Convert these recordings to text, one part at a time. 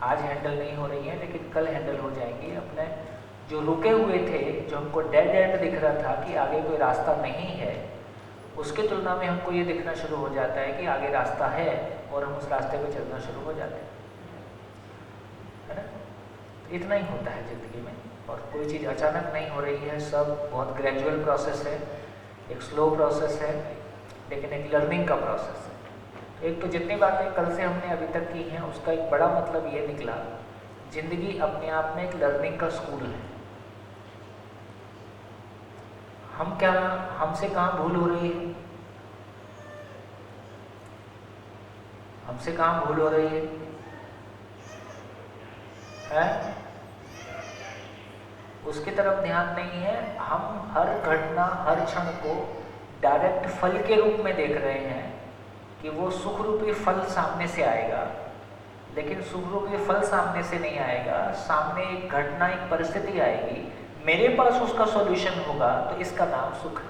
आज हैंडल नहीं हो रही हैं, लेकिन कल हैंडल हो जाएंगी। अपने जो रुके हुए थे, जो हमको डेड एंड दिख रहा था कि आगे कोई रास्ता नहीं है, उसके तुलना में हमको ये दिखना शुरू हो जाता है कि आगे रास्ता है और हम उस रास्ते पे चलना शुरू हो जाते हैं, है ना। इतना ही होता है ज़िंदगी में, और कोई चीज़ अचानक नहीं हो रही है, सब बहुत ग्रेजुअल प्रोसेस है, एक स्लो प्रोसेस है, लेकिन एक लर्निंग का प्रोसेस है। तो एक तो जितनी बातें कल से हमने अभी तक की हैं, उसका एक बड़ा मतलब ये निकला, ज़िंदगी अपने आप में एक लर्निंग का स्कूल है। हमसे कहाँ भूल हो रही है, हमसे कहाँ भूल हो रही है, है? उसकी तरफ ध्यान नहीं है। हम हर घटना, हर क्षण को डायरेक्ट फल के रूप में देख रहे हैं कि वो सुख रूपी फल सामने से आएगा, लेकिन सुख रूपी फल सामने से नहीं आएगा। सामने एक घटना, एक परिस्थिति आएगी, मेरे पास उसका सॉल्यूशन होगा, तो इसका नाम सुख है।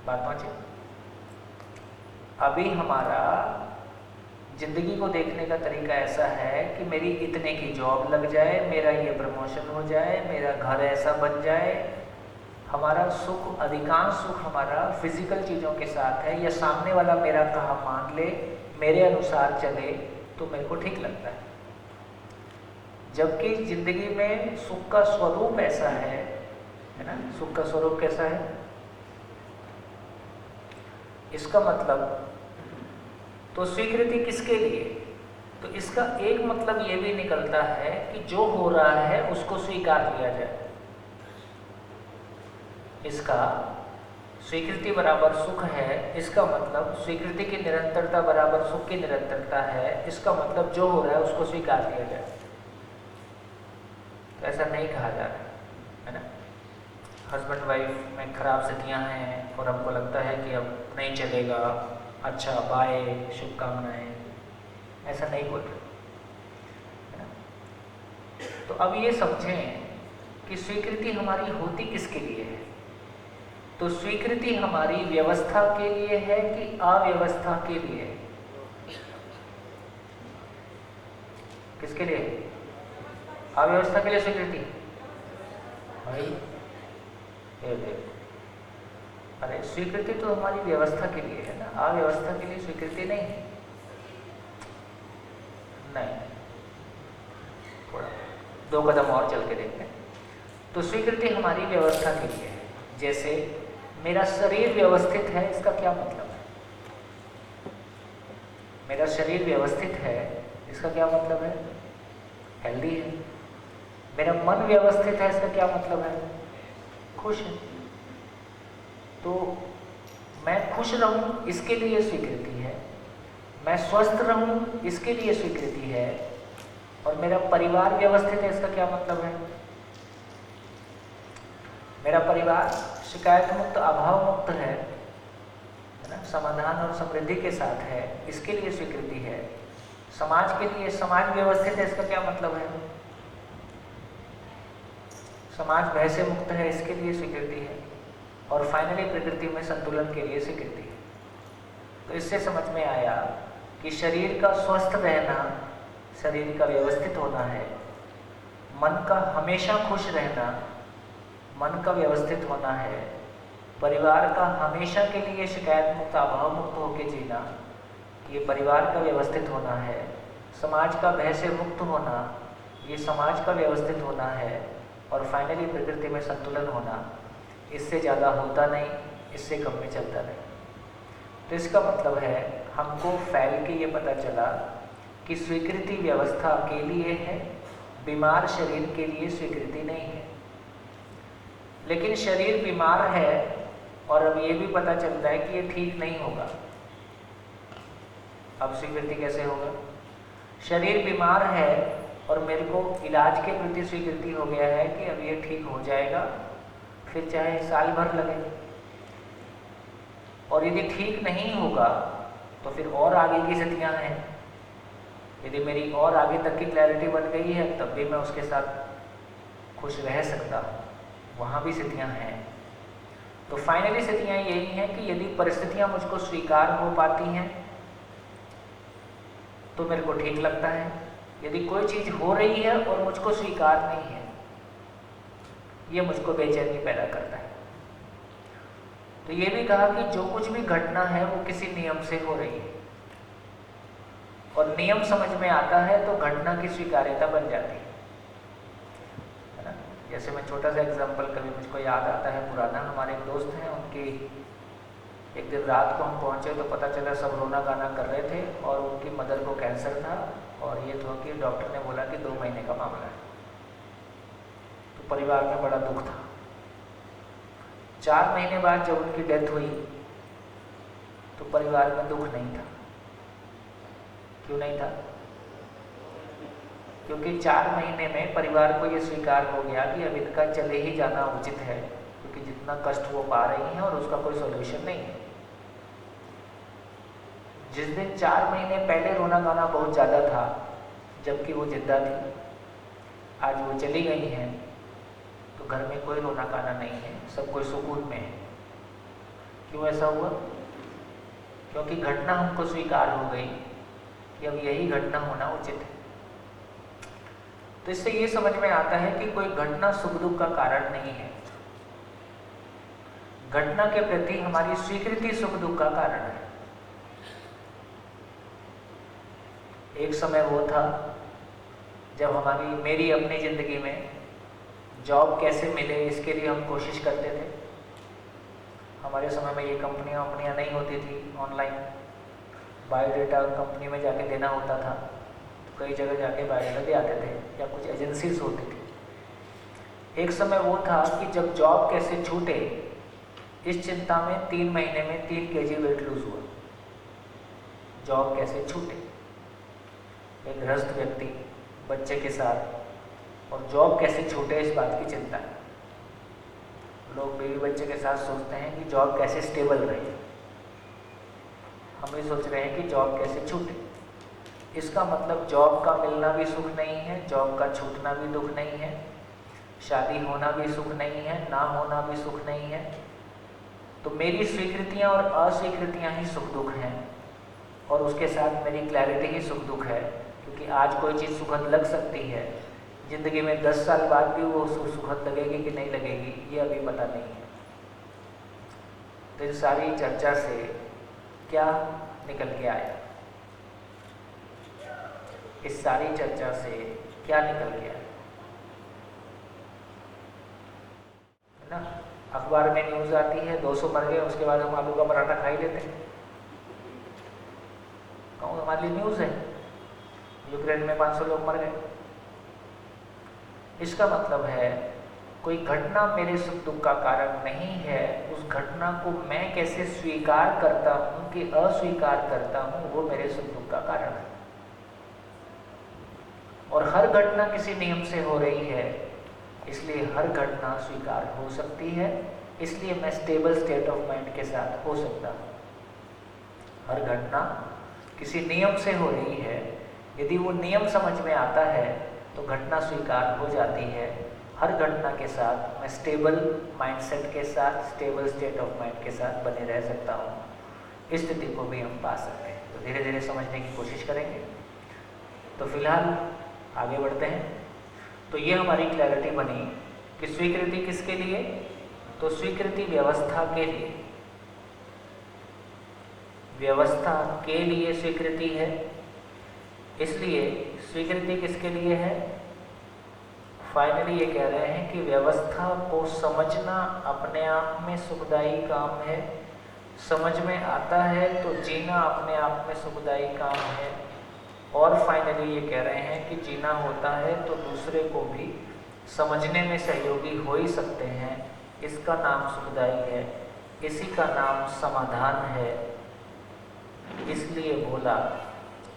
बात पहुंची? अभी हमारा जिंदगी को देखने का तरीका ऐसा है कि मेरी इतने की जॉब लग जाए, मेरा ये प्रमोशन हो जाए, मेरा घर ऐसा बन जाए। हमारा सुख, अधिकांश सुख हमारा फिजिकल चीज़ों के साथ है, या सामने वाला मेरा कहा मान ले, मेरे अनुसार चले तो मेरे को ठीक लगता है। जबकि जिंदगी में सुख का स्वरूप ऐसा है ना। सुख का स्वरूप कैसा है? इसका मतलब तो स्वीकृति किसके लिए? तो इसका एक मतलब ये भी निकलता है कि जो हो रहा है उसको स्वीकार किया जाए। इसका स्वीकृति बराबर सुख है, इसका मतलब स्वीकृति की निरंतरता बराबर सुख की निरंतरता है। इसका मतलब जो हो रहा है उसको स्वीकार किया जाए। तो ऐसा नहीं कहा जा रहा है ना। हस्बैंड वाइफ में खराब स्थितियाँ हैं और हमको लगता है कि अब नहीं चलेगा, अच्छा बाय, शुभकामनाएं, ऐसा नहीं बोल रहे। तो अब ये समझें कि स्वीकृति हमारी होती किसके लिए है। तो स्वीकृति हमारी व्यवस्था के लिए है कि अव्यवस्था के लिए? किसके लिए? अव्यवस्था के लिए स्वीकृति भाई, ये देखो, अरे स्वीकृति तो हमारी व्यवस्था के लिए है ना, अव्यवस्था के लिए स्वीकृति नहीं है। नहीं, थोड़ा 2 कदम और चल के देखते हैं। तो स्वीकृति हमारी व्यवस्था के लिए है। जैसे मेरा शरीर व्यवस्थित है, इसका क्या मतलब है? मेरा शरीर व्यवस्थित है, इसका क्या मतलब है? हेल्दी है। मेरा मन व्यवस्थित है, इसका क्या मतलब है? खुश है। तो मैं खुश रहूं, इसके लिए स्वीकृति है। मैं स्वस्थ रहूं, इसके लिए स्वीकृति है। और मेरा परिवार व्यवस्थित है, इसका क्या मतलब है? मेरा परिवार शिकायत मुक्त, अभाव मुक्त है ना, समाधान और समृद्धि के साथ है, इसके लिए स्वीकृति है। समाज के लिए, समाज व्यवस्थित है, इसका क्या मतलब है? समाज भय से मुक्त है, इसके लिए स्वीकृति है। और फाइनली प्रकृति में संतुलन के लिए स्वीकृति है। तो इससे समझ में आया कि शरीर का स्वस्थ रहना, शरीर का व्यवस्थित होना है। मन का हमेशा खुश रहना, मन का व्यवस्थित होना है। परिवार का हमेशा के लिए शिकायत मुक्त, अभाव मुक्त होकर जीना, ये परिवार का व्यवस्थित होना है। समाज का भय से मुक्त होना, ये समाज का व्यवस्थित होना है। और फाइनली प्रकृति में संतुलन होना, इससे ज़्यादा होता नहीं, इससे कम में चलता नहीं। तो इसका मतलब है हमको फैल के ये पता चला कि स्वीकृति व्यवस्था के लिए है, बीमार शरीर के लिए स्वीकृति नहीं है। लेकिन शरीर बीमार है और अब ये भी पता चलता है कि ये ठीक नहीं होगा। अब स्वीकृति कैसे होगा? शरीर बीमार है और मेरे को इलाज के प्रति स्वीकृति हो गया है कि अब ये ठीक हो जाएगा, फिर चाहे साल भर लगे। और यदि ठीक नहीं होगा तो फिर और आगे की स्थितियाँ हैं। यदि मेरी और आगे तक की क्लैरिटी बन गई है तब भी मैं उसके साथ खुश रह सकता हूँ, वहाँ भी स्थितियाँ हैं। तो फाइनली स्थितियाँ यही हैं कि यदि परिस्थितियाँ मुझको स्वीकार हो पाती हैं तो मेरे को ठीक लगता है। यदि कोई चीज़ हो रही है और मुझको स्वीकार नहीं है, ये मुझको बेचैनी पैदा करता है। तो ये भी कहा कि जो कुछ भी घटना है वो किसी नियम से हो रही है, और नियम समझ में आता है तो घटना की स्वीकार्यता बन जाती है ना। जैसे मैं छोटा सा एग्जांपल कभी मुझको याद आता है पुराना, हमारे एक दोस्त हैं, उनकी एक दिन रात को हम पहुंचे तो पता चला सब रोना गाना कर रहे थे, और उनकी मदर को कैंसर था, और ये था कि डॉक्टर ने बोला कि 2 महीने का मामला है। तो परिवार में बड़ा दुख था। 4 महीने बाद जब उनकी डेथ हुई तो परिवार में दुख नहीं था। क्यों नहीं था? क्योंकि 4 महीने में परिवार को ये स्वीकार हो गया कि अब इनका चले ही जाना उचित है, क्योंकि जितना कष्ट वो पा रही हैं और उसका कोई सॉल्यूशन नहीं है। जिस दिन 4 महीने पहले रोना गाना बहुत ज़्यादा था, जबकि वो जिंदा थी, आज वो चली गई हैं, तो घर में कोई रोना गाना नहीं है, सब कोई सुकून में है। क्यों ऐसा हुआ? क्योंकि घटना हमको स्वीकार हो गई कि अब यही घटना होना उचित है। तो इससे ये समझ में आता है कि कोई घटना सुख दुख का कारण नहीं है। घटना के प्रति हमारी स्वीकृति सुख दुख का कारण है। एक समय वो था जब मेरी अपनी ज़िंदगी में जॉब कैसे मिले इसके लिए हम कोशिश करते थे। हमारे समय में ये कंपनियां नहीं होती थी, ऑनलाइन बायोडेटा कंपनी में जाके देना होता था, तो कई जगह जाके बायोडेटा दे आते थे, या कुछ एजेंसीज होती थी। एक समय वो था कि जब जॉब कैसे छूटे इस चिंता में 3 महीने में 3 kg वेट लूज हुआ। जॉब कैसे छूटे, एक गृहस्थ व्यक्ति बच्चे के साथ, और जॉब कैसे छूटे इस बात की चिंता है। लोग बीवी बच्चे के साथ सोचते हैं कि जॉब कैसे स्टेबल रहे, हम ये सोच रहे हैं कि जॉब कैसे छूटे। इसका मतलब जॉब का मिलना भी सुख नहीं है, जॉब का छूटना भी दुख नहीं है, शादी होना भी सुख नहीं है, ना होना भी सुख नहीं है। तो मेरी स्वीकृतियां और अस्वीकृतियां ही सुख दुख हैं, और उसके साथ मेरी क्लैरिटी ही सुख दुख है। क्योंकि आज कोई चीज़ सुखद लग सकती है, ज़िंदगी में 10 साल बाद भी वो सुखद लगेगी कि नहीं लगेगी ये अभी पता नहीं है। तो इस सारी चर्चा से क्या निकल के आया? इस सारी चर्चा से क्या निकल के आया? है ना, अखबार में न्यूज़ आती है 200 मर गए, उसके बाद हम आलू का पराठा खा ही लेते हैं। कहूँ हमारे लिए न्यूज़ है, यूक्रेन में 500 लोग मर गए। इसका मतलब है कोई घटना मेरे सुख दुख का कारण नहीं है, उस घटना को मैं कैसे स्वीकार करता हूँ कि अस्वीकार करता हूँ वो मेरे सुख दुख का कारण है। और हर घटना किसी नियम से हो रही है, इसलिए हर घटना स्वीकार हो सकती है, इसलिए मैं स्टेबल स्टेट ऑफ माइंड के साथ हो सकता हूँ। हर घटना किसी नियम से हो रही है, यदि वो नियम समझ में आता है तो घटना स्वीकार हो जाती है। हर घटना के साथ मैं स्टेबल माइंडसेट के साथ, स्टेबल स्टेट ऑफ माइंड के साथ बने रह सकता हूँ। इस स्थिति को भी हम पा सकते हैं। तो धीरे धीरे समझने की कोशिश करेंगे। तो फिलहाल आगे बढ़ते हैं। तो ये हमारी क्लैरिटी बनी कि स्वीकृति किसके लिए? तो स्वीकृति व्यवस्था के लिए, व्यवस्था के लिए स्वीकृति है। इसलिए स्वीकृति किसके लिए है? फाइनली ये कह रहे हैं कि व्यवस्था को समझना अपने आप में सुखदायी काम है, समझ में आता है तो जीना अपने आप में सुखदायी काम है। और फाइनली ये कह रहे हैं कि जीना होता है तो दूसरे को भी समझने में सहयोगी हो ही सकते हैं। इसका नाम सुखदायी है, इसी का नाम समाधान है। इसलिए बोला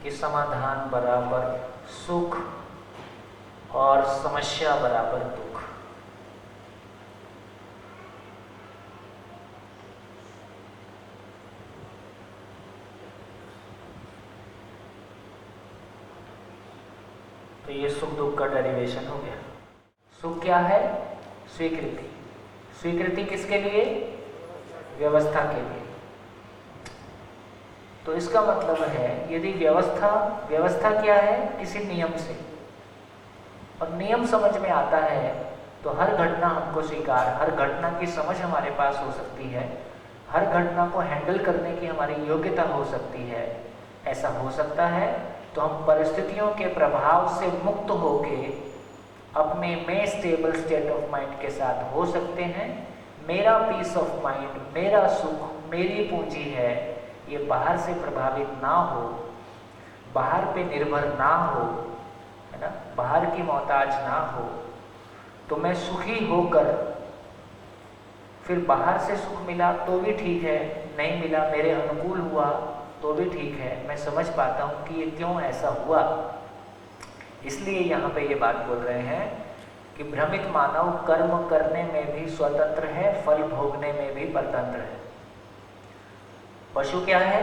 कि समाधान बराबर सुख और समस्या बराबर दुख। तो ये सुख दुख का डेरिवेशन हो गया। सुख क्या है? स्वीकृति। स्वीकृति किसके लिए? व्यवस्था के लिए। तो इसका मतलब है यदि व्यवस्था क्या है, किसी नियम से, और नियम समझ में आता है तो हर घटना हमको स्वीकार, हर घटना की समझ हमारे पास हो सकती है, हर घटना को हैंडल करने की हमारी योग्यता हो सकती है। ऐसा हो सकता है तो हम परिस्थितियों के प्रभाव से मुक्त होके अपने में स्टेबल स्टेट ऑफ माइंड के साथ हो सकते हैं। मेरा पीस ऑफ माइंड, मेरा सुख, मेरी पूंजी है, ये बाहर से प्रभावित ना हो, बाहर पे निर्भर ना हो, है ना, बाहर की मोहताज ना हो। तो मैं सुखी होकर, फिर बाहर से सुख मिला तो भी ठीक है, नहीं मिला, मेरे अनुकूल हुआ तो भी ठीक है, मैं समझ पाता हूँ कि ये क्यों ऐसा हुआ। इसलिए यहाँ पे ये बात बोल रहे हैं कि भ्रमित मानव कर्म करने में भी स्वतंत्र है, फल भोगने में भी परतंत्र है। पशु क्या है?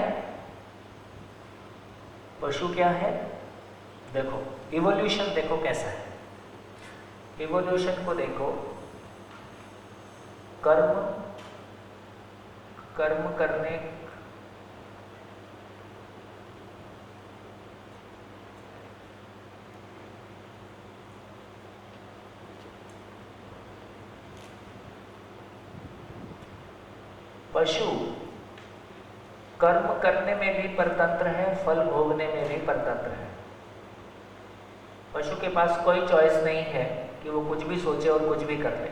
पशु क्या है? देखो इवोल्यूशन, देखो कैसा है। इवोल्यूशन को देखो, कर्म करने, पशु कर्म करने में भी परतंत्र है, फल भोगने में भी परतंत्र है। पशु के पास कोई चॉइस नहीं है कि वो कुछ भी सोचे और कुछ भी कर ले।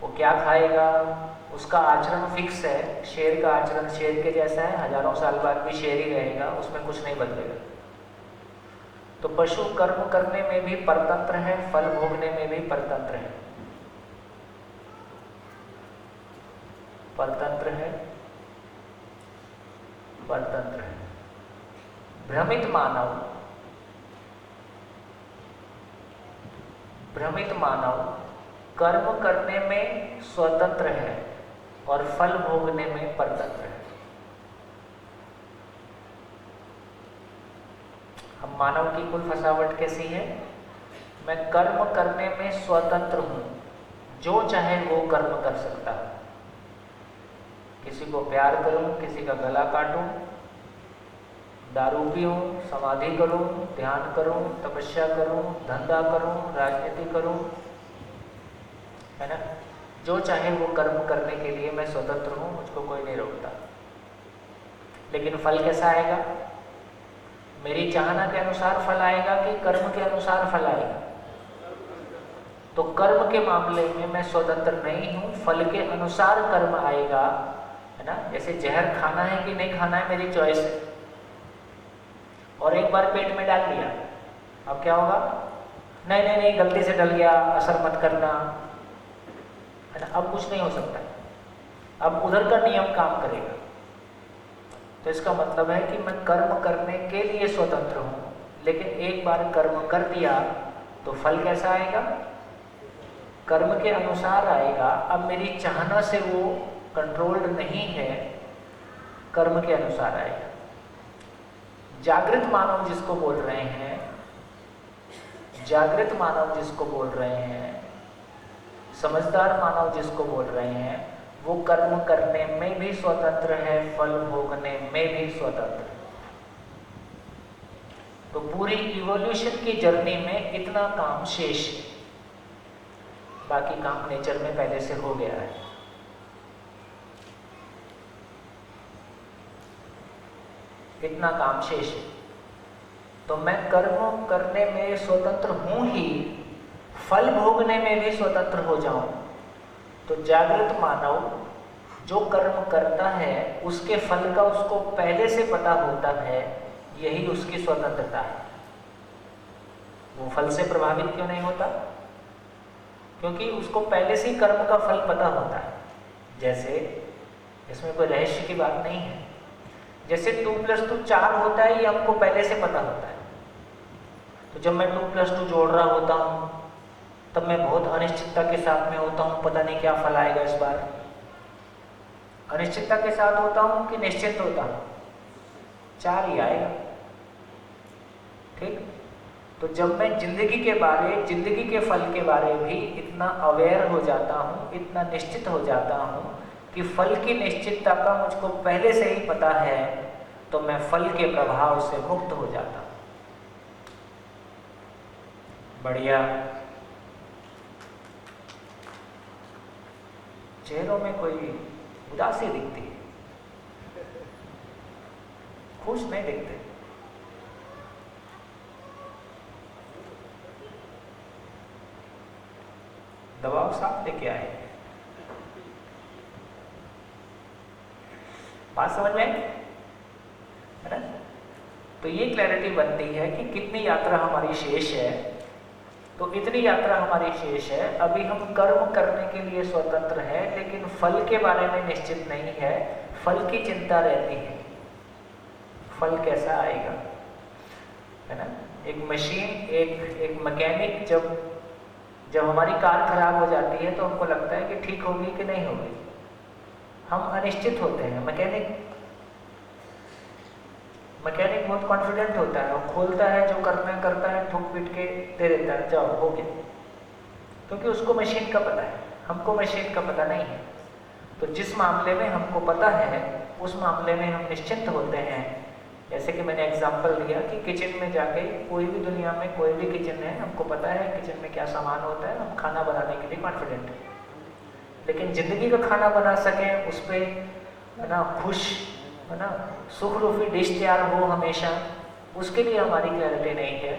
वो क्या खाएगा, उसका आचरण फिक्स है। शेर का आचरण शेर के जैसा है, हजारों साल बाद भी शेर ही रहेगा, उसमें कुछ नहीं बदलेगा। तो पशु कर्म करने में भी परतंत्र है, फल भोगने में भी परतंत्र है। परतंत्र है, परतंत्र है। भ्रमित मानव कर्म करने में स्वतंत्र है और फल भोगने में परतंत्र है। हम मानव की कुल फसावट कैसी है? मैं कर्म करने में स्वतंत्र हूं, जो चाहे वो कर्म कर सकता हूं। किसी को प्यार करूं, किसी का गला काटूं, दारू पीऊं, समाधि करूं, ध्यान करूं, तपस्या करूं, धंधा करूं, राजनीति करूं, है ना, जो चाहे वो कर्म करने के लिए मैं स्वतंत्र हूं, मुझको कोई नहीं रोकता। लेकिन फल कैसा आएगा? मेरी चाहना के अनुसार फल आएगा कि कर्म के अनुसार फल आएगा? तो कर्म के मामले में मैं स्वतंत्र नहीं हूं, फल के अनुसार कर्म आएगा, है ना। जैसे जहर खाना है कि नहीं खाना है, मेरी चॉइस है, और एक बार पेट में डाल दिया, अब क्या होगा? नहीं नहीं नहीं, गलती से डल गया, असर मत करना, है ना। अब कुछ नहीं हो सकता, अब उधर का नियम काम करेगा। तो इसका मतलब है कि मैं कर्म करने के लिए स्वतंत्र हूं, लेकिन एक बार कर्म कर दिया तो फल कैसा आएगा? कर्म के अनुसार आएगा। अब मेरी चाहना से वो कंट्रोल्ड नहीं है, कर्म के अनुसार आएगा। जागृत मानव जिसको बोल रहे हैं, जागृत मानव जिसको बोल रहे हैं, समझदार मानव जिसको बोल रहे हैं, वो कर्म करने में भी स्वतंत्र है, फल भोगने में भी स्वतंत्र है। तो पूरी इवोल्यूशन की जर्नी में इतना काम शेष है, बाकी काम नेचर में पहले से हो गया है। इतना काम शेष है। तो मैं कर्म करने में स्वतंत्र हूं ही, फल भोगने में भी स्वतंत्र हो जाऊं, तो जागृत मानव जो कर्म करता है उसके फल का उसको पहले से पता होता है, यही उसकी स्वतंत्रता है। वो फल से प्रभावित क्यों नहीं होता? क्योंकि उसको पहले से ही कर्म का फल पता होता है। जैसे इसमें कोई रहस्य की बात नहीं है। जैसे 2+2 4 होता है, ये हमको पहले से पता होता है। तो जब मैं 2+2 जोड़ रहा होता हूँ तब मैं बहुत अनिश्चितता के साथ में होता हूँ, पता नहीं क्या फल आएगा इस बार। अनिश्चितता के साथ होता हूँ कि निश्चित होता हूँ? 4 ही आएगा, ठीक। तो जब मैं जिंदगी के फल के बारे भी इतना अवेयर हो जाता हूँ, इतना निश्चित हो जाता हूँ कि फल की निश्चितता का मुझको पहले से ही पता है, तो मैं फल के प्रभाव से मुक्त हो जाता हूं। बढ़िया। चेहरों में कोई उदासी दिखती है, खुश नहीं दिखते। दबाव साफ लेके आए। बात समझ में है ना? तो ये क्लैरिटी बनती है कि कितनी यात्रा हमारी शेष है। तो इतनी यात्रा हमारी शेष है, अभी हम कर्म करने के लिए स्वतंत्र है, लेकिन फल के बारे में निश्चित नहीं है। फल की चिंता रहती है, फल कैसा आएगा, है ना? एक मशीन, एक मैकेनिक जब हमारी कार खराब हो जाती है तो हमको लगता है कि ठीक होगी कि नहीं होगी, हम अनिश्चित होते हैं। मैकेनिक बहुत कॉन्फिडेंट होता है, वो खोलता है, जो करना है करता है, ठोक पीट के दे देता है, जाओ हो गया, क्योंकि उसको मशीन का पता है, हमको मशीन का पता नहीं है। तो जिस मामले में हमको पता है उस मामले में हम निश्चिंत होते हैं। जैसे कि मैंने एग्जांपल दिया कि किचन में जाके, कोई भी दुनिया में कोई भी किचन है, हमको पता है किचन में क्या सामान होता है, हम खाना बनाने के लिए कॉन्फिडेंट है। लेकिन जिंदगी का खाना बना सकें, उस पर है ना खुश, है ना, सुखरूपी डिश तैयार हो हमेशा, उसके लिए हमारी क्लैरिटी नहीं है।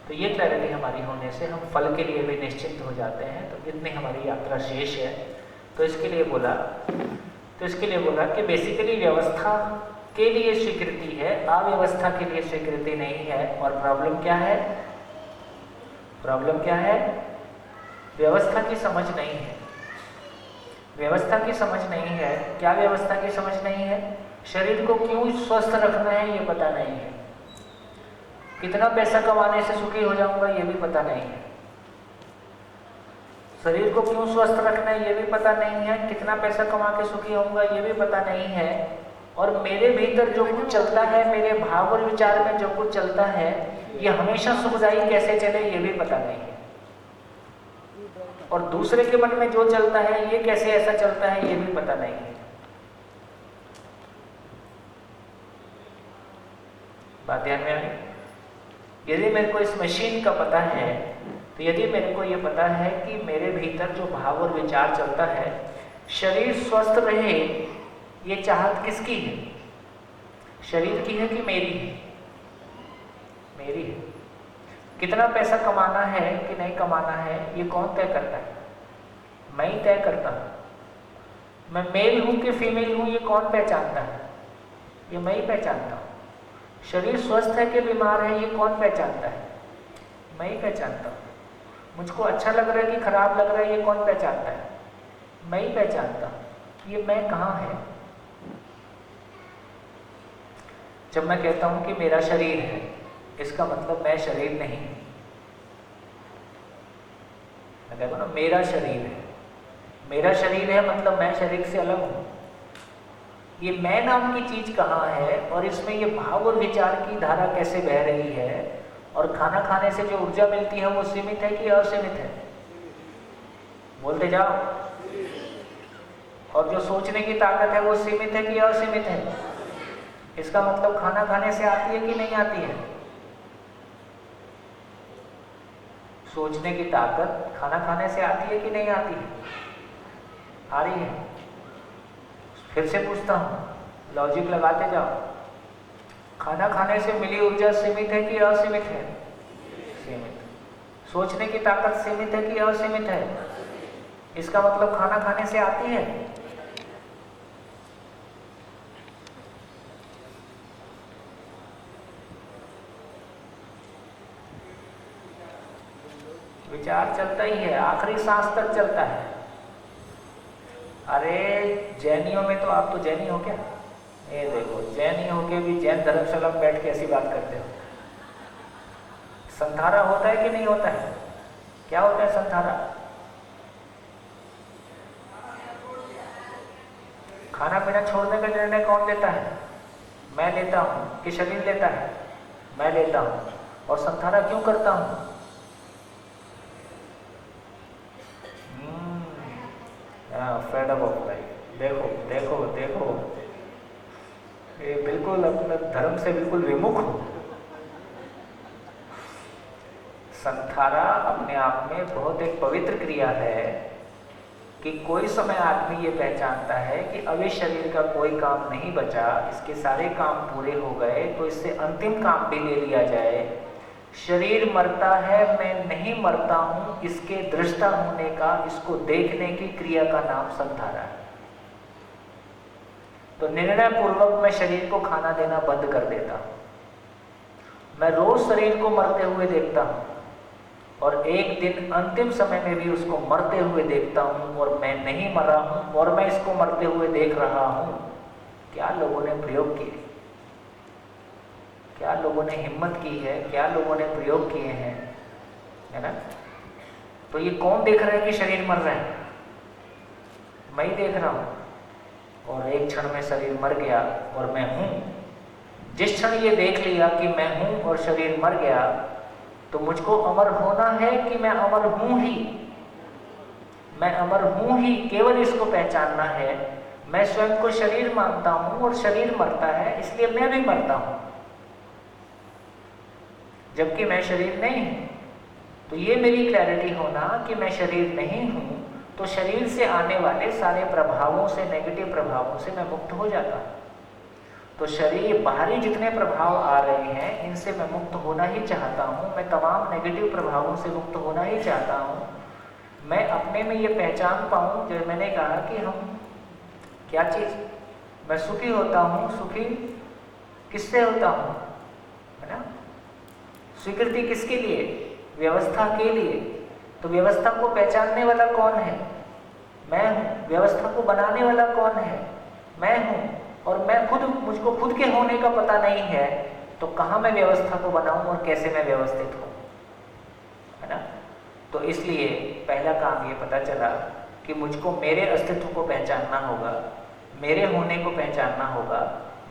तो ये क्लैरिटी हमारी होने से हम फल के लिए भी निश्चिंत हो जाते हैं। तो इतनी हमारी यात्रा शेष है। तो इसके लिए बोला कि बेसिकली व्यवस्था के लिए स्वीकृति है, अव्यवस्था के लिए स्वीकृति नहीं है। और प्रॉब्लम क्या है? व्यवस्था की समझ नहीं है। व्यवस्था की समझ नहीं है। क्या व्यवस्था की समझ नहीं है? शरीर को क्यों स्वस्थ रखना है ये पता नहीं है। कितना पैसा कमाने से सुखी हो जाऊंगा ये भी पता नहीं है। शरीर को क्यों स्वस्थ रखना है ये भी पता नहीं है। कितना पैसा कमा के सुखी होऊंगा ये भी पता नहीं है। और मेरे भीतर जो कुछ चलता है, मेरे भाव और विचार में जो कुछ चलता है, ये हमेशा सुखदायी कैसे चले ये भी पता नहीं है। और दूसरे के मन में जो चलता है ये कैसे ऐसा चलता है ये भी पता नहीं है। बात ध्यान में आई? यदि मेरे को इस मशीन का पता है, तो यदि मेरे को ये पता है कि मेरे भीतर जो भाव और विचार चलता है, शरीर स्वस्थ रहे, ये चाहत किसकी है? शरीर की है कि मेरी है? मेरी है। कितना पैसा कमाना है कि नहीं कमाना है ये कौन तय करता है? मैं ही तय करता हूं। मैं मेल हूं कि फीमेल हूं ये कौन पहचानता है? ये मैं ही पहचानता हूं। शरीर स्वस्थ है कि बीमार है ये कौन पहचानता है? मैं ही पहचानता हूं। मुझको अच्छा लग रहा है कि खराब लग रहा है ये कौन पहचानता है? मैं ही पहचानता हूं। ये मैं कहाँ है? जब मैं कहता हूं कि मेरा शरीर है, इसका मतलब मैं शरीर नहीं। मैं कहता हूं ना मेरा शरीर है, मेरा शरीर है मतलब मैं शरीर से अलग हूं। ये मैं नाम की चीज कहाँ है? और इसमें ये भाव और विचार की धारा कैसे बह रही है? और खाना खाने से जो ऊर्जा मिलती है वो सीमित है कि असीमित है? बोलते जाओ। और जो सोचने की ताकत है वो सीमित है कि असीमित है? इसका मतलब खाना खाने से आती है कि नहीं आती है? सोचने की ताकत खाना खाने से आती है कि नहीं आती है? आ रही है। फिर से पूछता हूं, लॉजिक लगाते जाओ। खाना खाने से मिली ऊर्जा सीमित है कि असीमित है? सीमित। सोचने की ताकत सीमित है कि असीमित है? इसका मतलब खाना खाने से आती है। विचार चलता ही है, आखिरी सांस तक चलता है। अरे जैनियों में तो आप तो जैनी हो क्या? ये देखो, जैनी होके भी जैन धर्मशाला में बैठ के ऐसी बात करते हो। संधारा होता है कि नहीं होता है? क्या होता है संधारा? खाना पीना छोड़ने का निर्णय कौन लेता है? मैं लेता हूं कि शरीर लेता है? मैं लेता हूं। और संधारा क्यों करता हूं? Fed up of life. देखो देखो देखो, ये बिल्कुल अपने धर्म से बिल्कुल विमुख हो। संथारा अपने आप में बहुत एक पवित्र क्रिया है कि कोई समय आदमी ये पहचानता है कि अब इस शरीर का कोई काम नहीं बचा, इसके सारे काम पूरे हो गए, तो इससे अंतिम काम भी ले लिया जाए। शरीर मरता है, मैं नहीं मरता हूं, इसके दृष्टा होने का, इसको देखने की क्रिया का नाम संथारा है। तो निर्णय पूर्वक मैं शरीर को खाना देना बंद कर देता हूं। मैं रोज शरीर को मरते हुए देखता हूं और एक दिन अंतिम समय में भी उसको मरते हुए देखता हूं और मैं नहीं मरा हूं और मैं इसको मरते हुए देख रहा हूं। क्या लोगों ने प्रयोग किए, क्या लोगों ने हिम्मत की है, क्या लोगों ने प्रयोग किए हैं, है ना। तो ये कौन देख रहा है कि शरीर मर रहा है? मैं ही देख रहा हूं और एक क्षण में शरीर मर गया और मैं हूं। जिस क्षण ये देख लिया कि मैं हूं और शरीर मर गया, तो मुझको अमर होना है कि मैं अमर हूं ही, मैं अमर हूं ही, केवल इसको पहचानना है। मैं स्वयं को शरीर मानता हूं और शरीर मरता है, इसलिए मैं भी मरता हूं, जबकि मैं शरीर नहीं हूं। तो ये मेरी क्लैरिटी होना कि मैं शरीर नहीं हूं, तो शरीर से आने वाले सारे प्रभावों से, नेगेटिव प्रभावों से मैं मुक्त हो जाता हूं। तो शरीर बाहरी जितने प्रभाव आ रहे हैं, इनसे मैं मुक्त होना ही चाहता हूं। मैं तमाम नेगेटिव प्रभावों से मुक्त होना ही चाहता हूं। मैं अपने में ये पहचान पाऊं, जो मैंने कहा कि हम क्या चीज़, मैं सुखी होता हूं। सुखी किससे होता हूं, है ना। स्वीकृति किसके लिए? व्यवस्था के लिए। तो व्यवस्था को पहचानने वाला कौन है? मैं हूं। व्यवस्था को बनाने वाला कौन है? मैं हूं। और मैं खुद, मुझको खुद के होने का पता नहीं है, तो कहाँ मैं व्यवस्था को बनाऊं और कैसे मैं व्यवस्थित हूं, है ना। तो इसलिए पहला काम ये पता चला कि मुझको मेरे अस्तित्व को पहचानना होगा, मेरे होने को पहचानना होगा।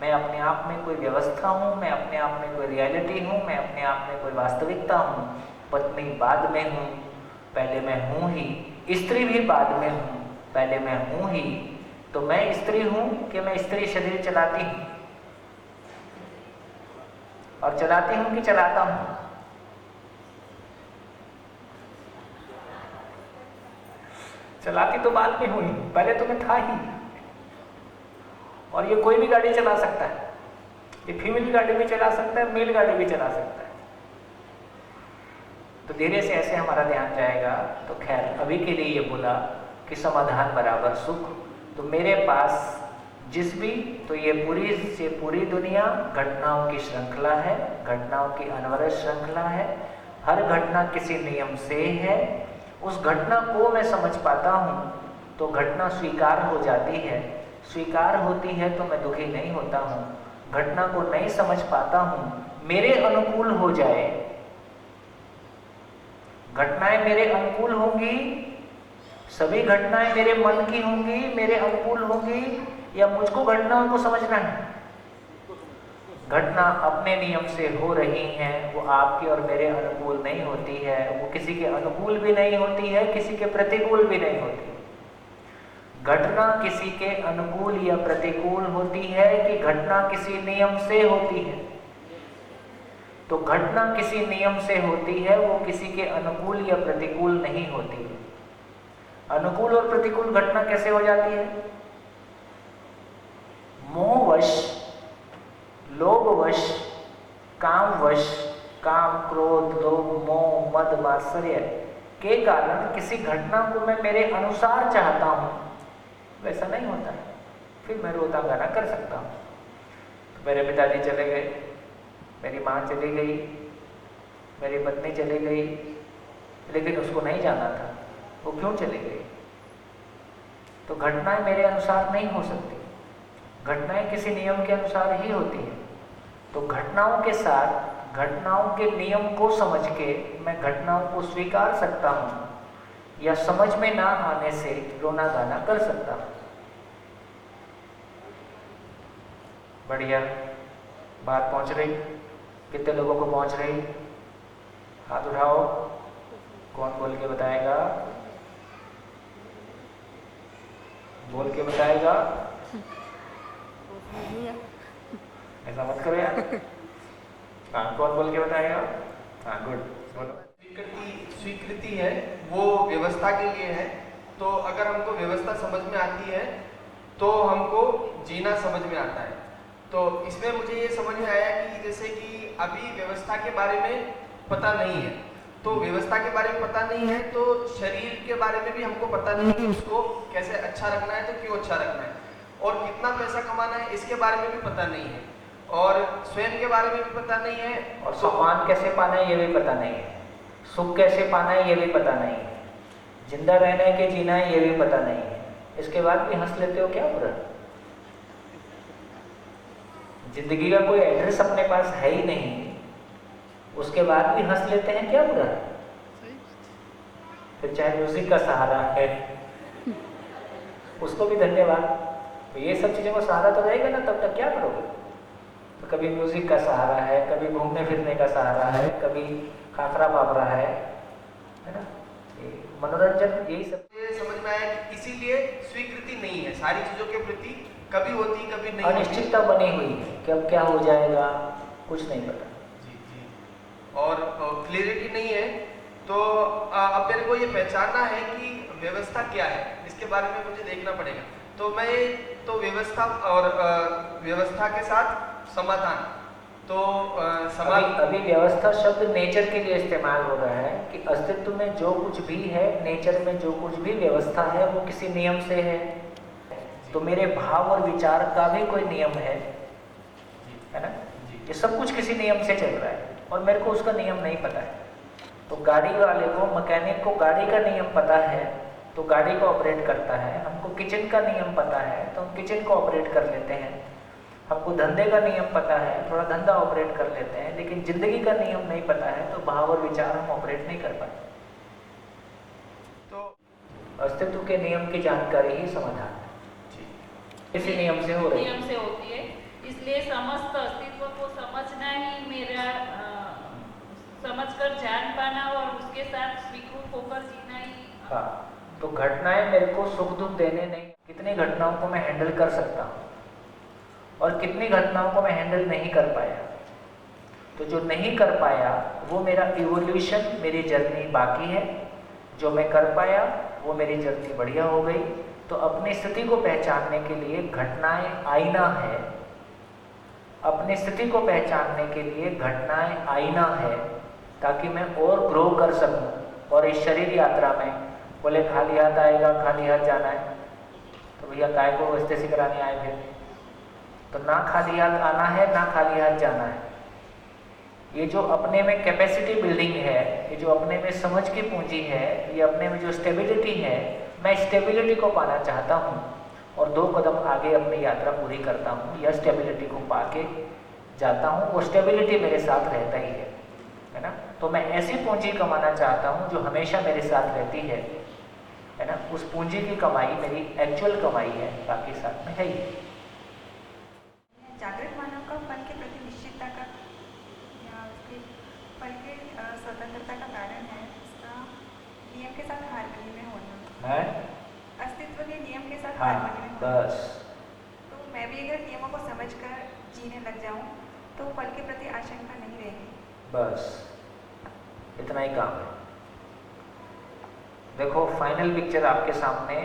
मैं अपने आप में कोई व्यवस्था हूँ, मैं अपने आप में कोई रियलिटी हूँ, मैं अपने आप में कोई वास्तविकता हूँ। पत्नी बाद में हूँ, पहले मैं हूँ ही। स्त्री भी बाद में हूँ, पहले मैं हूँ ही। तो मैं स्त्री हूँ कि मैं स्त्री शरीर चलाती हूँ, और चलाती हूँ कि चलाता हूँ? चलाती तो बाद में हुई, पहले तो मैं था ही। और ये कोई भी गाड़ी चला सकता है, ये फीमेल गाड़ी भी चला सकता है, मेल गाड़ी भी चला सकता है। तो धीरे से ऐसे हमारा ध्यान जाएगा। तो खैर, अभी के लिए ये बोला कि समाधान बराबर सुख। तो मेरे पास जिस भी, तो ये पूरी से पूरी दुनिया घटनाओं की श्रृंखला है, घटनाओं की अनवरत श्रृंखला है। हर घटना किसी नियम से है। उस घटना को मैं समझ पाता हूँ तो घटना स्वीकार हो जाती है। स्वीकार होती है तो मैं दुखी नहीं होता हूँ। घटना को नहीं समझ पाता हूँ, मेरे अनुकूल हो जाए, घटनाएं मेरे अनुकूल होंगी, सभी घटनाएं मेरे मन की होंगी, मेरे अनुकूल होंगी, या मुझको घटनाओं को समझना है? घटना अपने नियम से हो रही हैं, वो आपके और मेरे अनुकूल नहीं होती है, वो किसी के अनुकूल भी नहीं होती है, किसी के प्रतिकूल भी नहीं होती। घटना किसी के अनुकूल या प्रतिकूल होती है कि घटना किसी नियम से होती है? तो घटना किसी नियम से होती है, वो किसी के अनुकूल या प्रतिकूल नहीं होती है। अनुकूल और प्रतिकूल घटना कैसे हो जाती है? मोहवश, लोभवश, कामवश, काम, क्रोध, लोभ, मोह, मद, मात्सर्य के कारण किसी घटना को मैं मेरे अनुसार चाहता हूं, वैसा नहीं होता है। फिर मैं रोता गाना कर सकता हूं। तो मेरे पिताजी चले गए, मेरी माँ चली गई, मेरी पत्नी चली गई, लेकिन उसको नहीं जाना था। वो क्यों चली गई? तो घटनाएं मेरे अनुसार नहीं हो सकती, घटनाएं किसी नियम के अनुसार ही होती है। तो घटनाओं के साथ, घटनाओं के नियम को समझ के मैं घटनाओं को स्वीकार सकता हूँ, या समझ में ना आने से रोना गाना कर सकता हूँ। बढ़िया बात पहुँच रही? कितने लोगों को पहुँच रही? हाथ उठाओ, कौन बोल के बताएगा? बोल के बताएगा, ऐसा मत करो यार। हाँ, कौन बोल के बताएगा? हाँ, गुड, बोलो। स्वीकृति है वो व्यवस्था के लिए है। तो अगर हमको व्यवस्था समझ में आती है तो हमको जीना समझ में आता है। तो इसमें मुझे ये समझ में आया कि जैसे कि अभी व्यवस्था के बारे में पता नहीं है, तो व्यवस्था के बारे में पता नहीं है तो शरीर के बारे में भी हमको पता नहीं है कि उसको कैसे अच्छा रखना है, तो क्यों अच्छा रखना है, और कितना पैसा कमाना है इसके बारे में भी पता नहीं है, और स्वयं के बारे में भी पता नहीं है, और सम्मान कैसे पाना है ये भी पता नहीं है, सुख कैसे पाना है ये भी पता नहीं है, जिंदा रहना है कि जीना है ये भी पता नहीं है। इसके बाद भी हंस लेते हो, क्या बुरा? जिंदगी का कोई एड्रेस अपने पास है ही नहीं, उसके बाद भी हंस लेते हैं, क्या बुरा? फिर चाहे म्यूजिक का सहारा है उसको भी धन्यवाद। तो ये सब चीजों का सहारा तो रहेगा ना, तब तक क्या करोगे? तो कभी म्यूजिक का सहारा है, कभी घूमने फिरने का सहारा है, कभी खाखरा पापरा है ना, मनोरंजन, यही सब। समझ में आया कि इसीलिए स्वीकृति नहीं है सारी चीजों के प्रति, कभी होती कभी नहीं। अनिश्चितता बनी हुई है कि अब क्या हो जाएगा, कुछ नहीं पता। जी जी, और क्लियरिटी नहीं है। तो अब मेरे को ये पहचानना है कि व्यवस्था क्या है, इसके बारे में मुझे देखना पड़ेगा। तो मैं तो व्यवस्था और व्यवस्था के साथ समाधान, तो अभी व्यवस्था शब्द नेचर के लिए इस्तेमाल हो रहा है कि अस्तित्व में जो कुछ भी है, नेचर में जो कुछ भी व्यवस्था है वो किसी नियम से है। तो मेरे भाव और विचार का भी कोई नियम है ना, ये सब कुछ किसी नियम से चल रहा है और मेरे को उसका नियम नहीं पता है। तो गाड़ी वाले को, मैकेनिक को गाड़ी का नियम पता है तो गाड़ी को ऑपरेट करता है, हमको किचन का नियम पता है तो हम किचन को ऑपरेट कर लेते हैं, हमको धंधे का नियम पता है, थोड़ा धंधा ऑपरेट कर लेते हैं, लेकिन जिंदगी का नियम नहीं पता है तो भाव और विचार हम ऑपरेट नहीं कर पाते। तो अस्तित्व के नियम की जानकारी ही समाधान है, इसी नियम से हो रही है, नियम से होती है। इसलिए समस्त अस्तित्व को समझना ही मेरा समझकर जान पाना और उसके साथ स्वीकृत होकर जीना ही। हाँ, तो घटनाएं मेरे को सुख दुख देने नहीं, कितनी घटनाओं को मैं हैंडल कर सकता हूँ और कितनी घटनाओं को मैं हैंडल नहीं कर पाया। तो जो नहीं कर पाया वो मेरा इवोल्यूशन, मेरी जर्नी बाकी है। जो मैं कर पाया वो मेरी जर्नी बढ़िया हो गई। तो अपनी स्थिति को पहचानने के लिए घटनाएं आईना है, अपनी स्थिति को पहचानने के लिए घटनाएं आईना है, ताकि मैं और ग्रो कर सकूं। और इस शरीर यात्रा में बोले खाली हाथ आएगा, खाली हाथ जाना है, तो भैया काय को वस्ते से कराने आए फिर? तो ना खाली हाथ आना है ना खाली हाथ जाना है। ये जो अपने में कैपेसिटी बिल्डिंग है, ये जो अपने में समझ की पूंजी है, ये अपने में जो स्टेबिलिटी है, मैं स्टेबिलिटी को पाना चाहता हूँ और 2 कदम आगे अपनी यात्रा पूरी करता हूँ या स्टेबिलिटी को पाके जाता हूँ। वो स्टेबिलिटी मेरे साथ रहता ही है ना। तो मैं ऐसी पूंजी कमाना चाहता हूँ जो हमेशा मेरे साथ रहती है ना। उस पूंजी की कमाई मेरी एक्चुअल कमाई है, बाकी साथ में है ही। जागृत मानव का फल के प्रति निश्चितता का या उसके फल के स्वतंत्रता का कारण है उसका नियम के साथ हारमोनी में होना है, अस्तित्व के नियम के साथ हाँ, हारमोनी में होना। बस। तो मैं भी अगर नियमों को समझकर जीने लग जाऊं तो फल के प्रति आशंका नहीं रहेगी। बस इतना ही काम है। देखो, फाइनल पिक्चर आपके सामने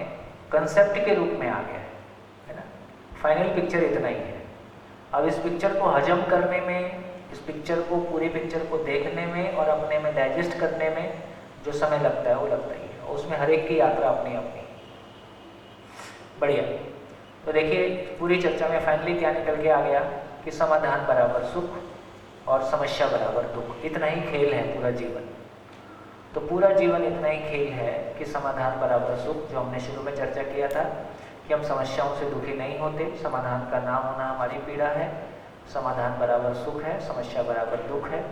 कंसेप्ट के रूप में आ गया है ना। फाइनल पिक्चर इतना ही है। अब इस पिक्चर को हजम करने में, इस पिक्चर को, पूरी पिक्चर को देखने में और अपने में डाइजेस्ट करने में जो समय लगता है वो लगता ही है। उसमें हर एक की यात्रा अपनी अपनी। बढ़िया। तो देखिए, पूरी चर्चा में फाइनली क्या निकल के आ गया कि समाधान बराबर सुख और समस्या बराबर दुख। इतना ही खेल है पूरा जीवन। तो पूरा जीवन इतना ही खेल है कि समाधान बराबर सुख, जो हमने शुरू में चर्चा किया था कि हम समस्याओं से दुखी नहीं होते, समाधान का ना होना हमारी पीड़ा है। समाधान बराबर सुख है, समस्या बराबर दुख है।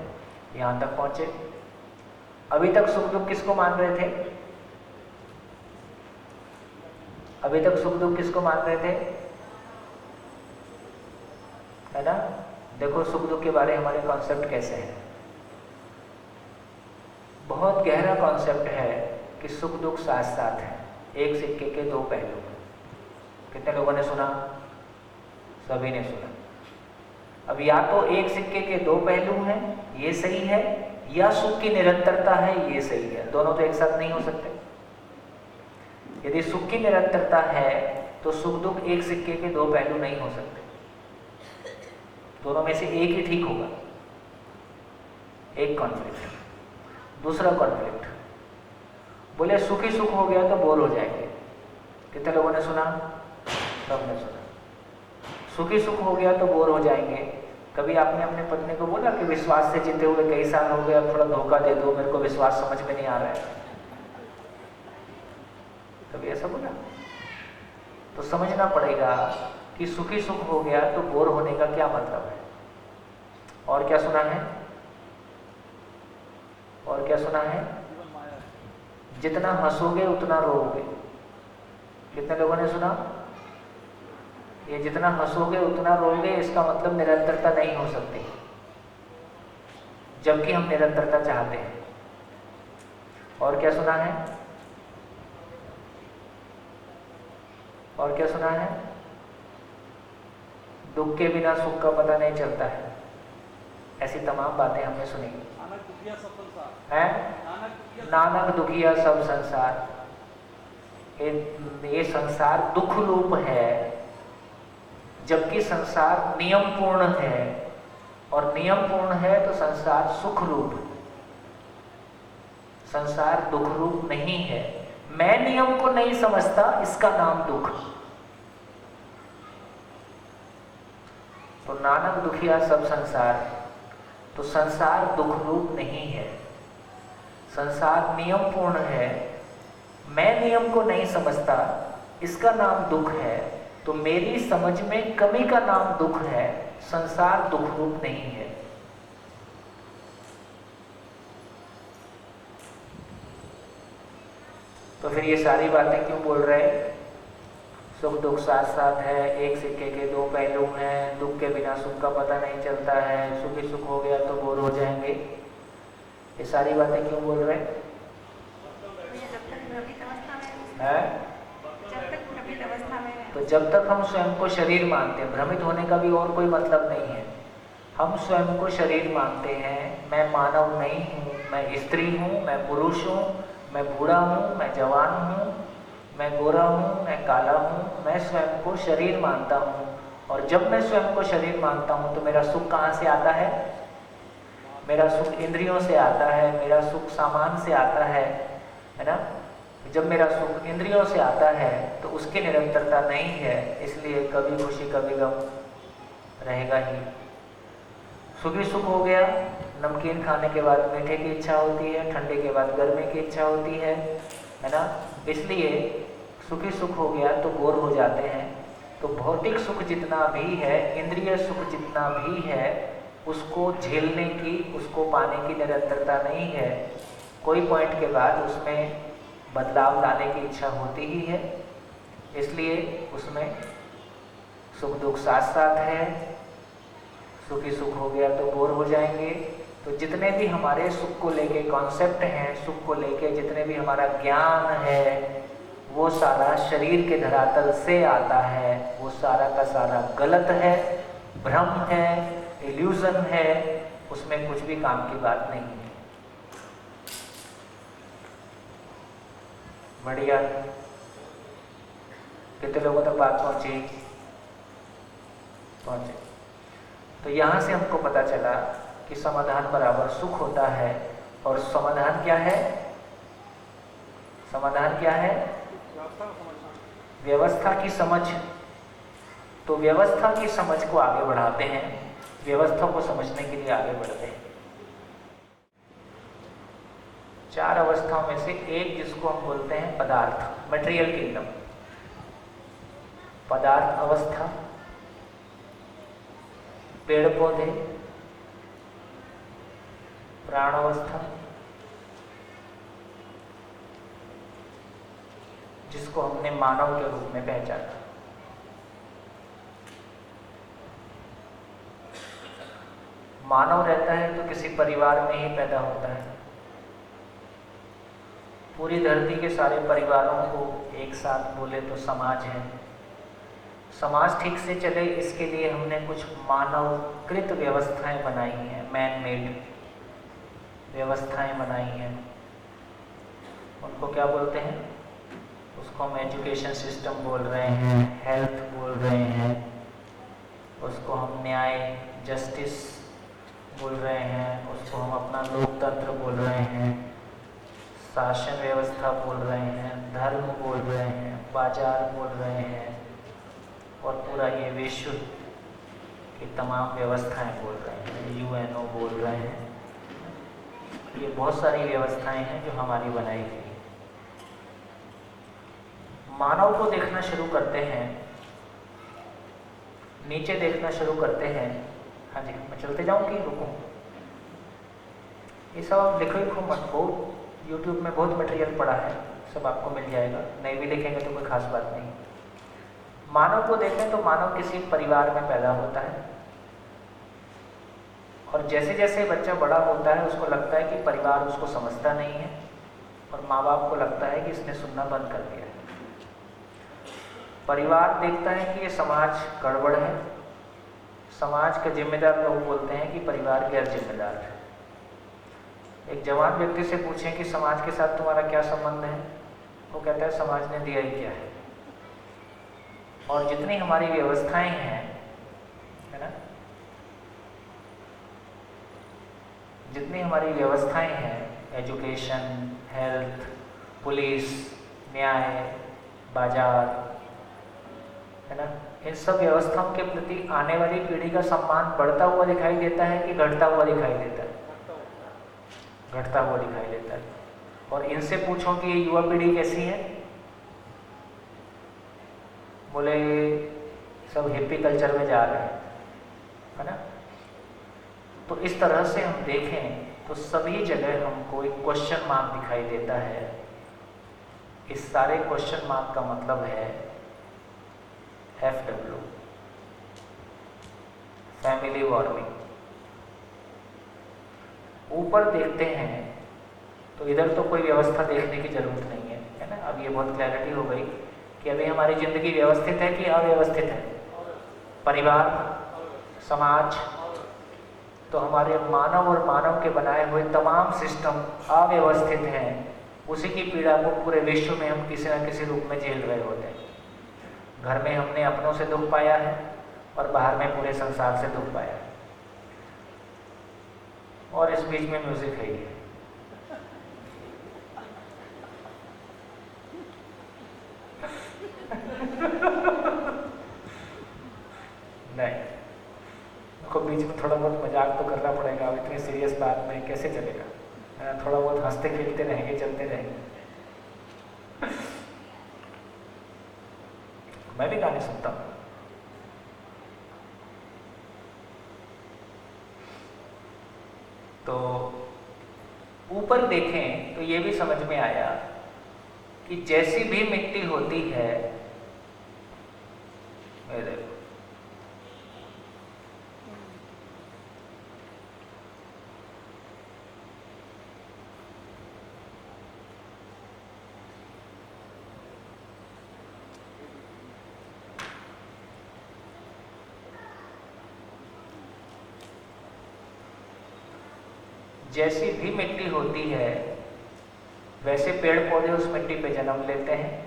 यहाँ तक पहुँचे। अभी तक सुख दुख किसको मान रहे थे? अभी तक सुख दुख किसको मान रहे थे? है ना। देखो, सुख दुख के बारे में हमारे कॉन्सेप्ट कैसे हैं। बहुत गहरा कॉन्सेप्ट है कि सुख दुख साथ साथ हैं, एक सिक्के के 2 पहलू। कितने लोगों ने सुना? सभी ने सुना। अब या तो एक सिक्के के दो पहलू हैं, ये सही है, या सुख की निरंतरता है, ये सही है। दोनों तो एक साथ नहीं हो सकते। यदि सुख की निरंतरता है तो सुख दुख एक सिक्के के दो पहलू नहीं हो सकते, दोनों में से एक ही ठीक होगा। एक कॉन्फ्लिक्ट। दूसरा कॉन्फ्लिक्ट, बोले सुखी सुख हो गया तो बोर हो जाएंगे। कितने लोगों ने सुना? सबने सुना। सुखी सुख हो गया तो बोर हो जाएंगे। कभी आपने अपने पत्नी को बोला कि विश्वास से जीते हुए कई साल हो गए, अब थोड़ा धोखा दे दो, मेरे को विश्वास समझ में नहीं आ रहा है? कभी ऐसा बोला? तो समझना पड़ेगा कि सुखी सुख हो गया तो बोर होने का क्या मतलब है। और क्या सुना है? और क्या सुना है? जितना हंसोगे उतना रोओगे। कितने लोगों ने सुना? ये जितना हंसोगे उतना रोओगे, इसका मतलब निरंतरता नहीं हो सकती, जबकि हम निरंतरता चाहते हैं। और क्या सुना है? और क्या सुना है? दुख के बिना सुख का पता नहीं चलता है। ऐसी तमाम बातें हमने सुनी है। नानक दुखिया सब संसार। ये संसार दुख रूप है, जबकि संसार नियम पूर्ण है, और नियम पूर्ण है तो संसार सुख रूप। संसार दुख रूप नहीं है। मैं नियम को नहीं समझता, इसका नाम दुख। तो नानक दुखिया सब संसार, तो संसार दुख रूप नहीं है, संसार नियम पूर्ण है। मैं नियम को नहीं समझता, इसका नाम दुख है। तो मेरी समझ में कमी का नाम दुख है, संसार दुख रूप नहीं है। तो फिर ये सारी बातें क्यों बोल रहे? सुख दुख साथ साथ है, एक सिक्के के दो पहलू हैं, दुख के बिना सुख का पता नहीं चलता है, सुखी सुख हो गया तो बोर हो जाएंगे। ये सारी बातें क्यों बोल रहे हैं? तो जब तक हम स्वयं को शरीर मानते हैं, भ्रमित होने का भी और कोई मतलब नहीं है। हम स्वयं को शरीर मानते हैं, मैं मानव नहीं हूँ, मैं स्त्री हूँ, मैं पुरुष हूँ, मैं बूढ़ा हूँ, मैं जवान हूँ, मैं गोरा हूँ, मैं काला हूँ, मैं स्वयं को शरीर मानता हूँ। और जब मैं स्वयं को शरीर मानता हूँ तो मेरा सुख कहाँ से आता है? मेरा सुख इंद्रियों से आता है, मेरा सुख सामान से आता है ना? जब मेरा सुख इंद्रियों से आता है तो उसकी निरंतरता नहीं है, इसलिए कभी खुशी कभी गम रहेगा ही। सुखी सुख हो गया, नमकीन खाने के बाद मीठे की इच्छा होती है, ठंडे के बाद गर्मी की इच्छा होती है ना? इसलिए सुखी सुख हो गया तो बोर हो जाते हैं। तो भौतिक सुख जितना भी है, इंद्रिय सुख जितना भी है, उसको झेलने की, उसको पाने की निरंतरता नहीं है। कोई पॉइंट के बाद उसमें बदलाव लाने की इच्छा होती ही है, इसलिए उसमें सुख दुख साथ साथ है। सुखी सुख हो गया तो बोर हो जाएंगे। तो जितने भी हमारे सुख को लेके कॉन्सेप्ट हैं, सुख को लेके जितने भी हमारा ज्ञान है, वो सारा शरीर के धरातल से आता है। वो सारा का सारा गलत है, भ्रम है, इल्यूजन है, उसमें कुछ भी काम की बात नहीं है। बढ़िया, कितने लोगों तक बात पहुंची? पहुंचे। तो यहाँ से हमको पता चला कि समाधान बराबर सुख होता है। और समाधान क्या है? समाधान क्या है? व्यवस्था की समझ। तो व्यवस्था की समझ को आगे बढ़ाते हैं, व्यवस्था को समझने के लिए आगे बढ़ते हैं। चार अवस्थाओं में से एक जिसको हम बोलते हैं पदार्थ, मटेरियल किंगडम। पदार्थ अवस्था, पेड़ पौधे, प्राण अवस्था, जिसको हमने मानव के रूप में पहचाना। मानव रहता है तो किसी परिवार में ही पैदा होता है। पूरी धरती के सारे परिवारों को एक साथ बोले तो समाज है। समाज ठीक से चले इसके लिए हमने कुछ मानवकृत व्यवस्थाएं बनाई हैं, मैन मेड व्यवस्थाएं बनाई हैं। उनको क्या बोलते हैं? उसको हम एजुकेशन सिस्टम बोल रहे हैं, हेल्थ बोल रहे हैं, उसको हम न्याय जस्टिस बोल रहे हैं, उसको हम अपना लोकतंत्र बोल रहे हैं, शासन व्यवस्था बोल रहे हैं, धर्म बोल रहे हैं, बाजार बोल रहे हैं, और पूरा ये विश्व की तमाम व्यवस्थाएं बोल रहे हैं, यूएनओ बोल रहे हैं। ये बहुत सारी व्यवस्थाएं हैं जो हमारी बनाई गई। मानव को देखना शुरू करते हैं, नीचे देखना शुरू करते हैं। हाँ जी, मैं चलते जाऊँ कि रुकूं? ये सब आप लिखो ही खूब मत, बहुत यूट्यूब में बहुत मटेरियल पड़ा है, सब आपको मिल जाएगा। नहीं भी लिखेंगे तो कोई खास बात नहीं। मानव को देखें तो मानव किसी परिवार में पैदा होता है, और जैसे जैसे बच्चा बड़ा होता है उसको लगता है कि परिवार उसको समझता नहीं है, और माँ बाप को लगता है कि इसने सुनना बंद कर दिया है। परिवार देखता है कि ये समाज गड़बड़ है, समाज के जिम्मेदार लोग बोलते हैं कि परिवार गैर जिम्मेदार है। एक जवान व्यक्ति से पूछें कि समाज के साथ तुम्हारा क्या संबंध है, वो कहता है समाज ने दिया ही क्या है। और जितनी हमारी व्यवस्थाएं हैं, है ना, जितनी हमारी व्यवस्थाएं हैं, एजुकेशन, हेल्थ, पुलिस, न्याय, बाजार, है ना, इन सब व्यवस्थाओं के प्रति आने वाली पीढ़ी का सम्मान बढ़ता हुआ दिखाई देता है कि घटता हुआ दिखाई देता है? घटता हुआ दिखाई देता है। और इनसे पूछो कि ये युवा पीढ़ी कैसी है, बोले सब हिप्पी कल्चर में जा रहे हैं, है ना। तो इस तरह से हम देखें तो सभी जगह हमको एक क्वेश्चन मार्क दिखाई देता है। इस सारे क्वेश्चन मार्क का मतलब है FW, फैमिली वार्मिंग। ऊपर देखते हैं तो इधर तो कोई व्यवस्था देखने की जरूरत नहीं है ना। अब ये बहुत क्लैरिटी हो गई कि अभी हमारी जिंदगी व्यवस्थित है कि अव्यवस्थित है। परिवार, समाज, तो हमारे मानव और मानव के बनाए हुए तमाम सिस्टम अव्यवस्थित हैं। उसी की पीड़ा को पूरे विश्व में हम किसी न किसी रूप में झेल रहे होते हैं। घर में हमने अपनों से दुख पाया है और बाहर में पूरे संसार से दुख पाया है, और इस बीच में म्यूजिक है ही है। नहीं, को बीच में थोड़ा बहुत मजाक तो करना पड़ेगा। अब इतनी सीरियस बात में कैसे चलेगा? थोड़ा बहुत हंसते खेलते रहेंगे, चलते रहेंगे। मैं भी गाने सुनता हूँ। तो ऊपर देखें तो ये भी समझ में आया कि जैसी भी मिट्टी होती है, देखो जैसी भी मिट्टी होती है वैसे पेड़ पौधे उस मिट्टी पे जन्म लेते हैं,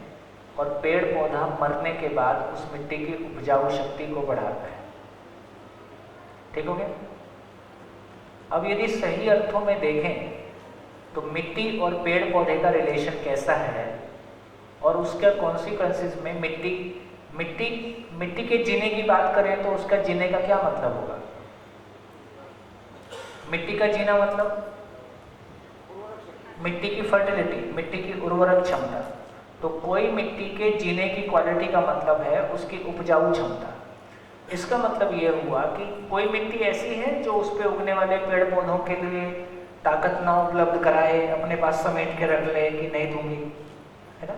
और पेड़ पौधा मरने के बाद उस मिट्टी की उपजाऊ शक्ति को बढ़ाता है। ठीक हो गया? अब यदि सही अर्थों में देखें तो मिट्टी और पेड़ पौधे का रिलेशन कैसा है, और उसके कॉन्सिक्वेंसेस में मिट्टी के जीने की बात करें तो उसका जीने का क्या मतलब होगा? मिट्टी का जीना मतलब मिट्टी की फर्टिलिटी, मिट्टी की उर्वरक क्षमता। तो कोई मिट्टी के जीने की क्वालिटी का मतलब है उसकी उपजाऊ क्षमता। इसका मतलब ये हुआ कि कोई मिट्टी ऐसी है जो उस पे उगने वाले पेड़ पौधों के लिए ताकत ना उपलब्ध कराए, अपने पास समेट के रख ले कि नहीं दूंगी, है ना।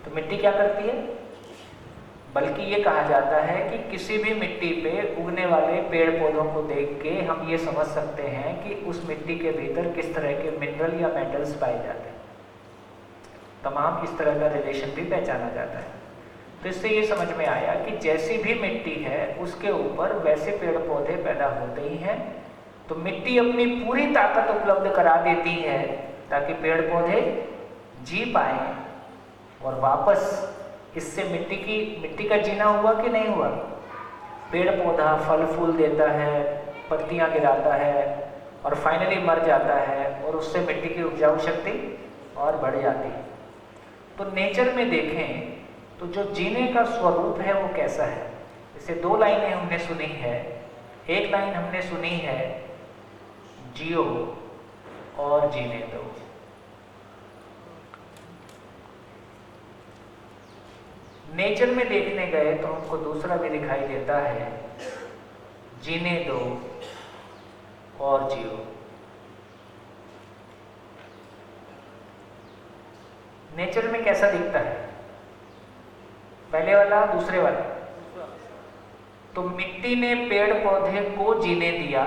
तो मिट्टी क्या करती है? बल्कि ये कहा जाता है कि किसी भी मिट्टी पे उगने वाले पेड़ पौधों को देख के हम ये समझ सकते हैं कि उस मिट्टी के भीतर किस तरह के मिनरल या मेटल्स पाए जाते हैं। तमाम इस तरह का रिलेशन भी पहचाना जाता है। तो इससे ये समझ में आया कि जैसी भी मिट्टी है उसके ऊपर वैसे पेड़ पौधे पैदा होते ही हैं। तो मिट्टी अपनी पूरी ताकत उपलब्ध करा देती है ताकि पेड़ पौधे जी पाए, और वापस इससे मिट्टी का जीना हुआ कि नहीं हुआ? पेड़ पौधा फल फूल देता है, पत्तियां गिराता है और फाइनली मर जाता है, और उससे मिट्टी की उपजाऊ शक्ति और बढ़ जाती है। तो नेचर में देखें तो जो जीने का स्वरूप है वो कैसा है। जैसे दो लाइनें हमने सुनी है। एक लाइन हमने सुनी है, जियो और जीने दो। नेचर में देखने गए तो हमको दूसरा भी दिखाई देता है, जीने दो और जियो। नेचर में कैसा दिखता है? पहले वाला, दूसरे वाला? तो मिट्टी ने पेड़ पौधे को जीने दिया,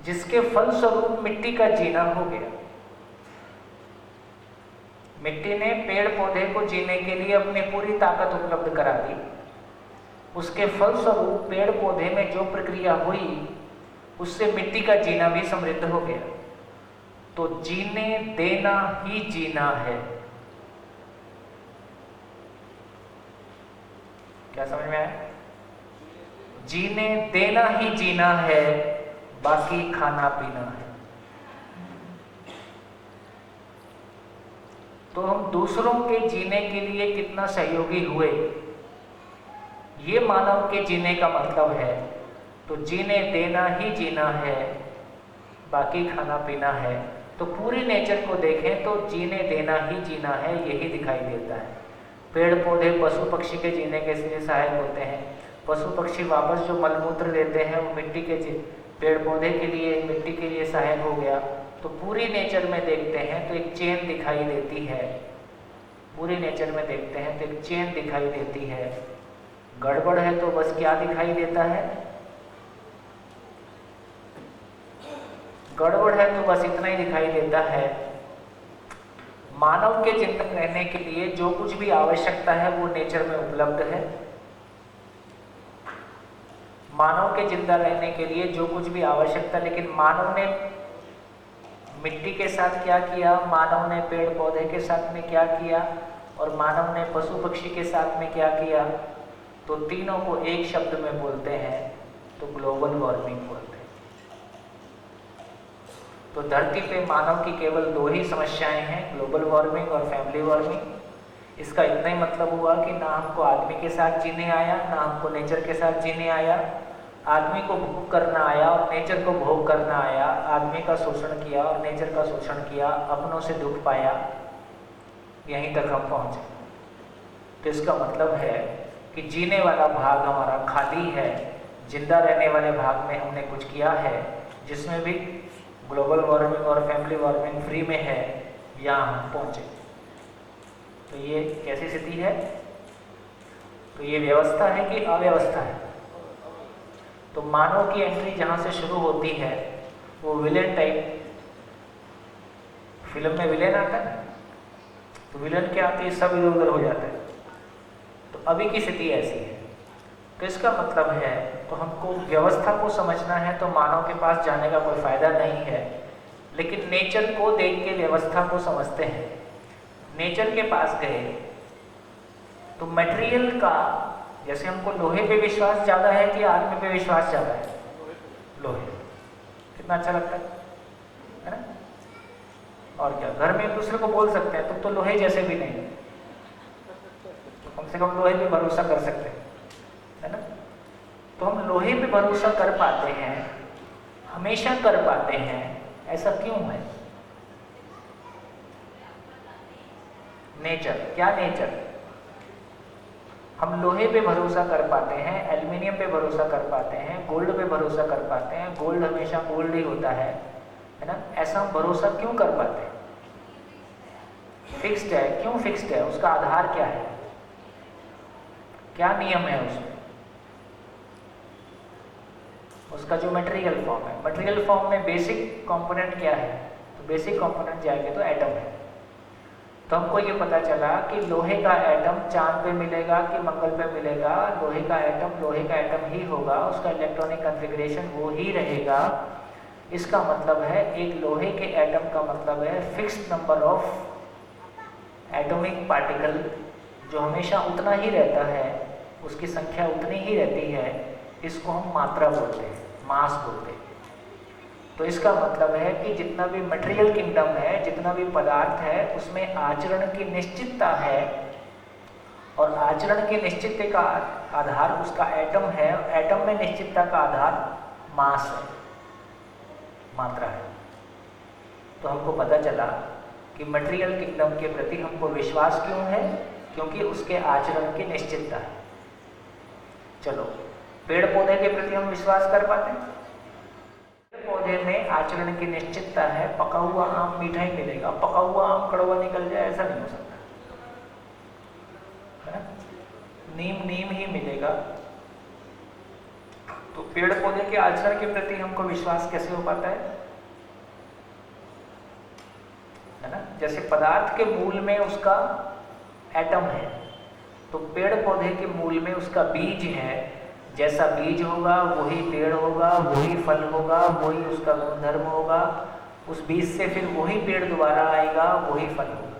जिसके फलस्वरूप मिट्टी का जीना हो गया। मिट्टी ने पेड़ पौधे को जीने के लिए अपनी पूरी ताकत उपलब्ध करा दी। उसके फलस्वरूप पेड़ पौधे में जो प्रक्रिया हुई उससे मिट्टी का जीना भी समृद्ध हो गया। तो जीने देना ही जीना है। क्या समझ में आया? जीने देना ही जीना है, बाकी खाना पीना है। तो हम दूसरों के जीने के लिए कितना सहयोगी हुए, ये मानव के जीने का मतलब है। तो जीने देना ही जीना है, बाकी खाना पीना है। तो पूरी नेचर को देखें तो जीने देना ही जीना है, यही दिखाई देता है। पेड़ पौधे पशु पक्षी के जीने के लिए सहायक होते हैं। पशु पक्षी वापस जो मलमूत्र देते हैं वो मिट्टी के पेड़ पौधे के लिए, मिट्टी के लिए सहायक हो गया। तो पूरी नेचर में देखते हैं तो एक चेन दिखाई देती है। पूरी नेचर में देखते हैं तो एक चेन दिखाई देती है। गड़बड़ है तो बस क्या दिखाई देता है? गड़बड़ है तो बस इतना ही दिखाई देता है, मानव के जिंदा रहने के लिए जो कुछ भी आवश्यकता है वो नेचर में उपलब्ध है। मानव के जिंदा रहने के लिए जो कुछ भी आवश्यकता, लेकिन मानव ने मिट्टी के साथ क्या किया, मानव ने पेड़ पौधे के साथ में क्या किया, और मानव ने पशु पक्षी के साथ में क्या किया? तो तीनों को एक शब्द में बोलते हैं तो ग्लोबल वार्मिंग बोलते हैं। तो धरती पे मानव की केवल दो ही समस्याएं हैं, ग्लोबल वार्मिंग और फैमिली वार्मिंग। इसका इतना ही मतलब हुआ कि ना हमको आदमी के साथ जीने आया, ना हमको नेचर के साथ जीने आया। आदमी को भोग करना आया और नेचर को भोग करना आया। आदमी का शोषण किया और नेचर का शोषण किया, अपनों से दुख पाया, यहीं तक हम पहुंचे। तो इसका मतलब है कि जीने वाला भाग हमारा खाली है, जिंदा रहने वाले भाग में हमने कुछ किया है, जिसमें भी ग्लोबल वार्मिंग और फैमिली वार्मिंग फ्री में है, यहाँ हम पहुंचे। तो ये कैसी स्थिति है? तो ये व्यवस्था है कि अव्यवस्था है? तो मानव की एंट्री जहाँ से शुरू होती है वो विलेन टाइप, फिल्म में विलेन आता है, तो विलेन क्या आती है, सब इधर उधर हो जाता है। तो अभी की स्थिति ऐसी है। तो इसका मतलब है, तो हमको व्यवस्था को समझना है तो मानव के पास जाने का कोई फायदा नहीं है, लेकिन नेचर को देख के व्यवस्था को समझते हैं। नेचर के पास गए तो मटेरियल का, जैसे हमको लोहे पे विश्वास ज़्यादा है कि आदमी पे विश्वास ज़्यादा है? लोहे। कितना अच्छा लगता है ना? और क्या, घर में एक दूसरे को बोल सकते हैं तुम तो लोहे जैसे भी नहीं, तो कम से कम लोहे पे भरोसा कर सकते हैं, है ना? तो हम लोहे पे भरोसा कर पाते हैं, हमेशा कर पाते हैं। ऐसा क्यों है? नेचर, क्या नेचर? हम लोहे पे भरोसा कर पाते हैं, एल्युमिनियम पे भरोसा कर पाते हैं, गोल्ड पे भरोसा कर पाते हैं। गोल्ड हमेशा गोल्ड ही होता है ना? ऐसा हम भरोसा क्यों कर पाते हैं? फिक्स्ड है। क्यों फिक्स्ड है? उसका आधार क्या है? क्या नियम है उसमें? उसका जो मटेरियल फॉर्म है, मटेरियल फॉर्म में बेसिक कंपोनेंट क्या है? तो बेसिक कंपोनेंट जाएंगे तो एटम है। तो हमको ये पता चला कि लोहे का एटम चांद पे मिलेगा कि मंगल पे मिलेगा, लोहे का एटम ही होगा, उसका इलेक्ट्रॉनिक कॉन्फ़िगरेशन वो ही रहेगा। इसका मतलब है एक लोहे के एटम का मतलब है fixed number of atomic particle, जो हमेशा उतना ही रहता है, उसकी संख्या उतनी ही रहती है। इसको हम मात्रा बोलते हैं, मास बोलते हैं। तो इसका मतलब है कि जितना भी मटेरियल किंगडम है, जितना भी पदार्थ है, उसमें आचरण की निश्चितता है, और आचरण की निश्चितता का आधार उसका एटम है। एटम में निश्चितता का आधार मास है, मात्रा है। तो हमको पता चला कि मटेरियल किंगडम के प्रति हमको विश्वास क्यों है, क्योंकि उसके आचरण की निश्चितता है। चलो, पेड़ पौधे के प्रति हम विश्वास कर पाते हैं? पेड़ पौधे में आचरण की निश्चितता है, पका हुआ आम मीठा ही मिलेगा, पका हुआ आम कड़वा निकल जाए ऐसा नहीं हो सकता है। नीम ही मिलेगा। तो पेड़ पौधे के आचरण के प्रति हमको विश्वास कैसे हो पाता है ना? जैसे पदार्थ के मूल में उसका एटम है, तो पेड़ पौधे के मूल में उसका बीज है। जैसा बीज होगा वही पेड़ होगा, वही फल होगा, वही उसका गुणधर्म होगा। उस बीज से फिर वही पेड़ दोबारा आएगा, वही फल होगा।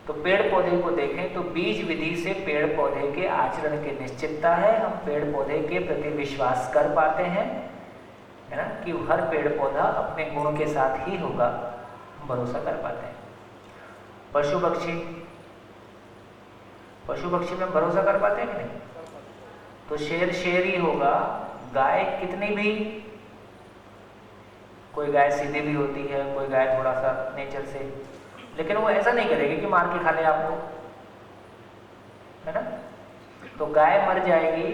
तो पेड़ पौधे को देखें तो बीज विधि से पेड़ पौधे के आचरण की निश्चितता है। हम पेड़ पौधे के प्रति विश्वास कर पाते हैं, है ना, कि हर पेड़ पौधा अपने गुण के साथ ही होगा, हम भरोसा कर पाते हैं। पशु पक्षी में भरोसा कर पाते हैं कि नहीं? तो शेर ही होगा। गाय कितनी भी, कोई गाय सीधी भी होती है, कोई गाय थोड़ा सा नेचर से, लेकिन वो ऐसा नहीं करेगी कि मार के खा ले आपको, है ना। तो गाय मर जाएगी,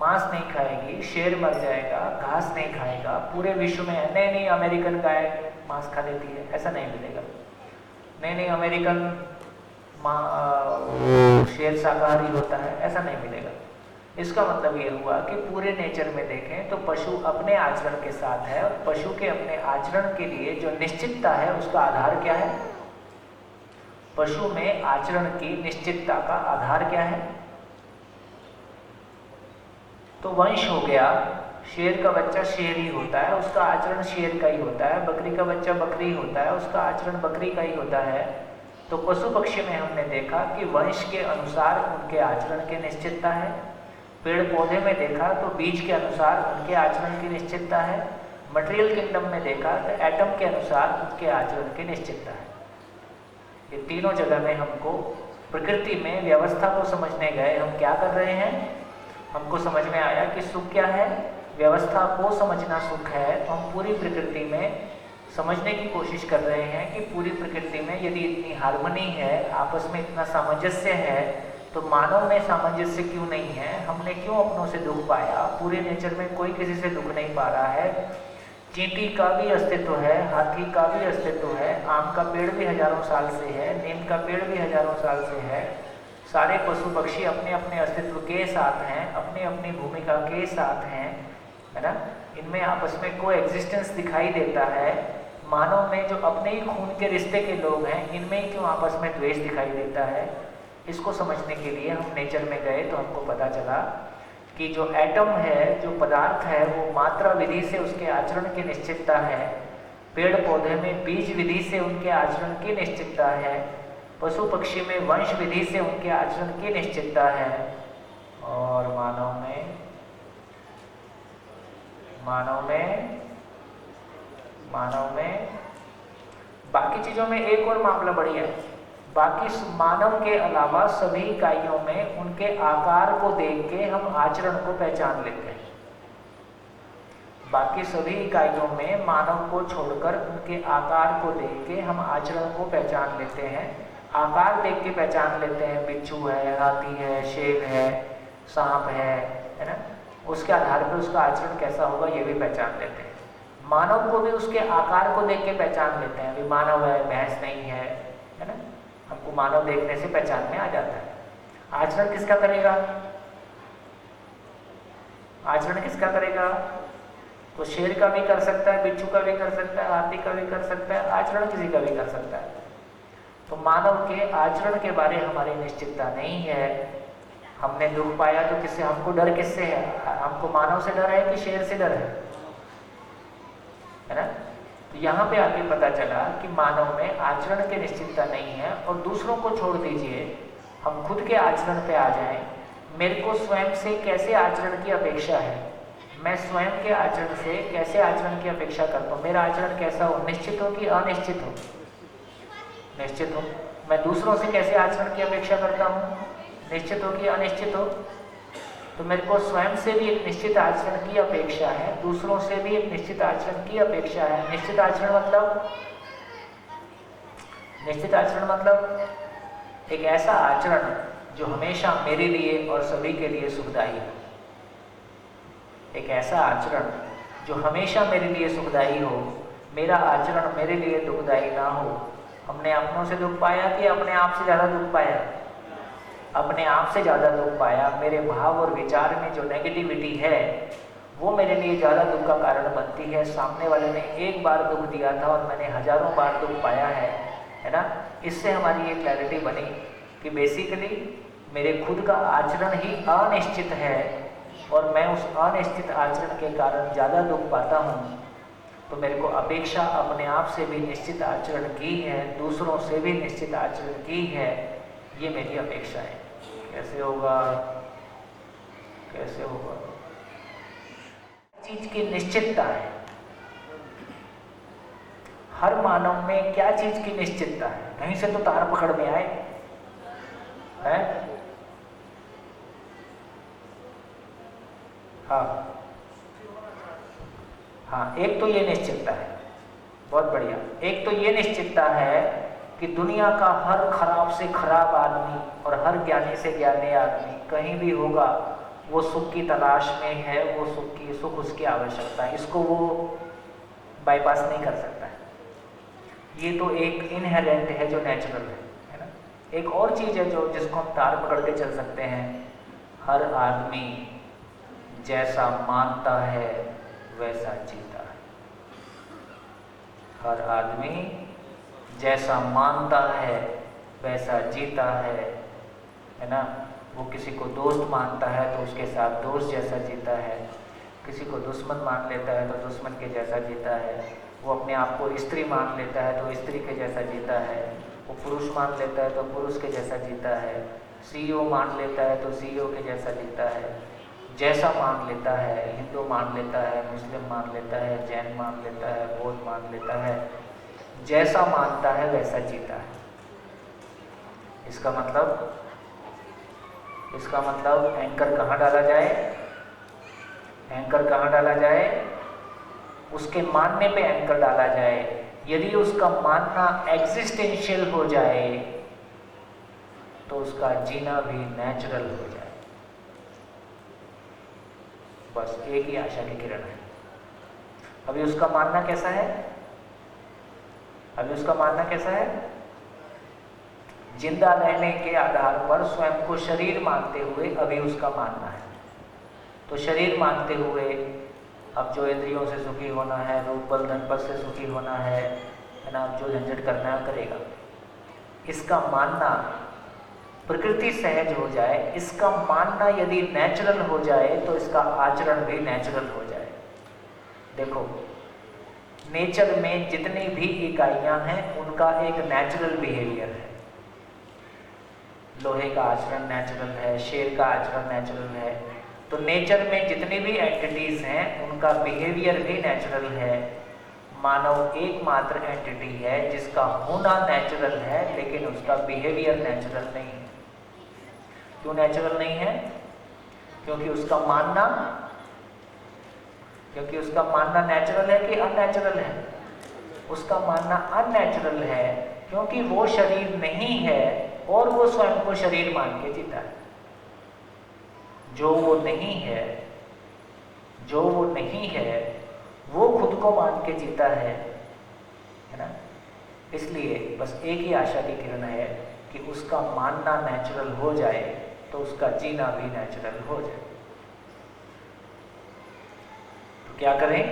मांस नहीं खाएगी, शेर मर जाएगा, घास नहीं खाएगा। पूरे विश्व में नहीं अमेरिकन गाय मांस खा लेती है, ऐसा नहीं मिलेगा। नहीं अमेरिकन शेर शाकाहारी होता है, ऐसा नहीं मिलेगा। इसका मतलब ये हुआ कि पूरे नेचर में देखें तो पशु अपने आचरण के साथ है, और पशु के अपने आचरण के लिए जो निश्चितता है उसका आधार क्या है? पशु में आचरण की निश्चितता का आधार क्या है? तो वंश हो गया। शेर का बच्चा शेर ही होता है, उसका आचरण शेर का ही होता है। बकरी का बच्चा बकरी होता है, उसका आचरण बकरी का ही होता है। तो पशु पक्षी में हमने देखा कि वंश के अनुसार उनके आचरण की निश्चितता है। पेड़ पौधे में देखा तो बीज के अनुसार उनके आचरण की निश्चितता है। मटेरियल किंगडम में देखा तो एटम के अनुसार उनके आचरण की निश्चितता है। ये तीनों जगह में हमको प्रकृति में व्यवस्था को समझने गए। हम क्या कर रहे हैं? हमको समझ में आया कि सुख क्या है, व्यवस्था को समझना सुख है। तो हम पूरी प्रकृति में समझने की कोशिश कर रहे हैं कि पूरी प्रकृति में यदि इतनी हार्मनी है, आपस में इतना सामंजस्य है, तो मानव में सामंजस्य क्यों नहीं है? हमने क्यों अपनों से दुख पाया? पूरे नेचर में कोई किसी से दुख नहीं पा रहा है। चींटी का भी अस्तित्व है, हाथी का भी अस्तित्व है, आम का पेड़ भी हजारों साल से है, नीम का पेड़ भी हजारों साल से है। सारे पशु पक्षी अपने अपने अस्तित्व के साथ हैं, अपनी अपनी भूमिका के साथ हैं, है ना। इनमें आपस में कोई एग्जिस्टेंस दिखाई देता है। मानव में जो अपने ही खून के रिश्ते के लोग हैं, इनमें ही क्यों आपस में द्वेष दिखाई देता है? इसको समझने के लिए हम नेचर में गए तो हमको पता चला कि जो एटम है, जो पदार्थ है, वो मात्रा विधि से उसके आचरण की निश्चितता है। पेड़ पौधे में बीज विधि से उनके आचरण की निश्चितता है। पशु पक्षी में वंश विधि से उनके आचरण की निश्चितता है। और मानव में बाकी चीज़ों में एक और मामला बढ़िया है। बाकी मानव के अलावा सभी इकाइयों में उनके आकार को देख के हम आचरण को पहचान लेते हैं। बाकी सभी इकाइयों में मानव को छोड़कर उनके आकार को देख के हम आचरण को पहचान लेते हैं। आकार देख के पहचान लेते हैं, बिच्छू है, हाथी है, शेर है, सांप है ना। उसके आधार पर उसका आचरण कैसा होगा ये भी पहचान लेते हैं। मानव को भी उसके आकार को देख के पहचान लेते हैं। अभी मानव है, भैंस नहीं है ना। हमको मानव देखने से पहचान में आ जाता है। आचरण किसका करेगा? आचरण किसका करेगा? तो शेर का भी कर सकता है, बिच्छू का भी कर सकता है, हाथी का भी कर सकता है, आचरण किसी का भी कर सकता है। तो मानव के आचरण के बारे हमारी निश्चितता नहीं है। हमने दुख पाया तो किससे, हमको डर किससे है? हमको मानव से डर है कि शेर से डर है ना? तो यहाँ पे आके पता चला कि मानव में आचरण की निश्चितता नहीं है। और दूसरों को छोड़ दीजिए, हम खुद के आचरण पे आ जाएं। मेरे को स्वयं से कैसे आचरण की अपेक्षा है, मैं स्वयं के आचरण से कैसे आचरण की अपेक्षा करता हूँ। मेरा आचरण कैसा हो, निश्चित हो कि अनिश्चित हो? निश्चित हो। मैं दूसरों से कैसे आचरण की अपेक्षा करता हूँ, निश्चित हो कि अनिश्चित हो? तो मेरे को स्वयं से भी एक निश्चित आचरण की अपेक्षा है, दूसरों से भी एक निश्चित आचरण की अपेक्षा है। निश्चित आचरण मतलब एक ऐसा आचरण जो हमेशा मेरे लिए और सभी के लिए सुखदायी हो। एक ऐसा आचरण जो हमेशा मेरे लिए सुखदायी हो, मेरा आचरण मेरे लिए दुखदायी ना हो। हमने अपनों से दुख पाया कि अपने आप से ज़्यादा दुख पाया? अपने आप से ज़्यादा दुख पाया। मेरे भाव और विचार में जो नेगेटिविटी है वो मेरे लिए ज़्यादा दुख का कारण बनती है। सामने वाले ने एक बार दुख दिया था और मैंने हजारों बार दुख पाया है ना? इससे हमारी ये क्लैरिटी बनी कि बेसिकली मेरे खुद का आचरण ही अनिश्चित है और मैं उस अनिश्चित आचरण के कारण ज़्यादा दुख पाता हूँ। तो मेरे को अपेक्षा अपने आप से भी निश्चित आचरण की है, दूसरों से भी निश्चित आचरण की है। ये मेरी अपेक्षा है। कैसे होगा? कैसे होगा? चीज की निश्चितता है। हर मानव में क्या चीज की निश्चितता है? कहीं से तो तार पकड़ में आए है? हाँ, एक तो ये निश्चितता है, बहुत बढ़िया। एक तो ये निश्चितता है कि दुनिया का हर खराब से खराब आदमी और हर ज्ञानी से ज्ञानी आदमी कहीं भी होगा, वो सुख की तलाश में है, वो सुख उसकी आवश्यकता है, इसको वो बाईपास नहीं कर सकता है। ये तो एक इनहेरेंट है जो नेचुरल है ना? एक और चीज़ है जो जिसको हम तार पकड़ के चल सकते हैं। हर आदमी जैसा मानता है वैसा जीता है। हर आदमी जैसा मानता है वैसा जीता है ना? वो किसी को दोस्त मानता है तो उसके साथ दोस्त जैसा जीता है, किसी को दुश्मन मान लेता है तो दुश्मन के जैसा जीता है, वो अपने आप को स्त्री मान लेता है तो स्त्री के जैसा जीता है, वो पुरुष मान लेता है तो पुरुष के जैसा जीता है, सीईओ मान लेता है तो सीईओ के जैसा जीता है, जैसा मान लेता है। हिंदू मान लेता है, मुस्लिम मान लेता है, जैन मान लेता है, बौद्ध मान लेता है, जैसा मानता है वैसा जीता है। इसका मतलब एंकर कहाँ डाला जाए? एंकर कहाँ डाला जाए? उसके मानने पे एंकर डाला जाए। यदि उसका मानना एग्जिस्टेंशियल हो जाए तो उसका जीना भी नेचुरल हो जाए। बस एक ही आशा की किरण है। अभी उसका मानना कैसा है? जिंदा रहने के आधार पर स्वयं को शरीर मानते हुए अभी उसका मानना है। तो शरीर मानते हुए अब जो इंद्रियों से सुखी होना है, रूप बल धन पद से सुखी होना है ना, अब जो झंझट करना है करेगा। इसका मानना प्रकृति सहज हो जाए, इसका मानना यदि नेचुरल हो जाए तो इसका आचरण भी नेचुरल हो जाए। देखो, नेचर में जितनी भी इकाइयां हैं उनका एक नेचुरल बिहेवियर है। लोहे का आचरण नेचुरल है, शेर का आचरण नेचुरल है। तो नेचर में जितनी भी एंटिटीज हैं उनका बिहेवियर भी नेचुरल है। मानव एकमात्र एंटिटी है जिसका होना नेचुरल है लेकिन उसका बिहेवियर नेचुरल नहीं है। क्यों नेचुरल नहीं है? क्योंकि उसका मानना नेचुरल है कि अननेचुरल है? उसका मानना अननेचुरल है क्योंकि वो शरीर नहीं है और वो स्वयं को शरीर मान के जीता है। जो वो नहीं है वो खुद को मान के जीता है ना? इसलिए बस एक ही आशा की किरण है कि उसका मानना नेचुरल हो जाए तो उसका जीना भी नेचुरल हो जाए। तो क्या करें?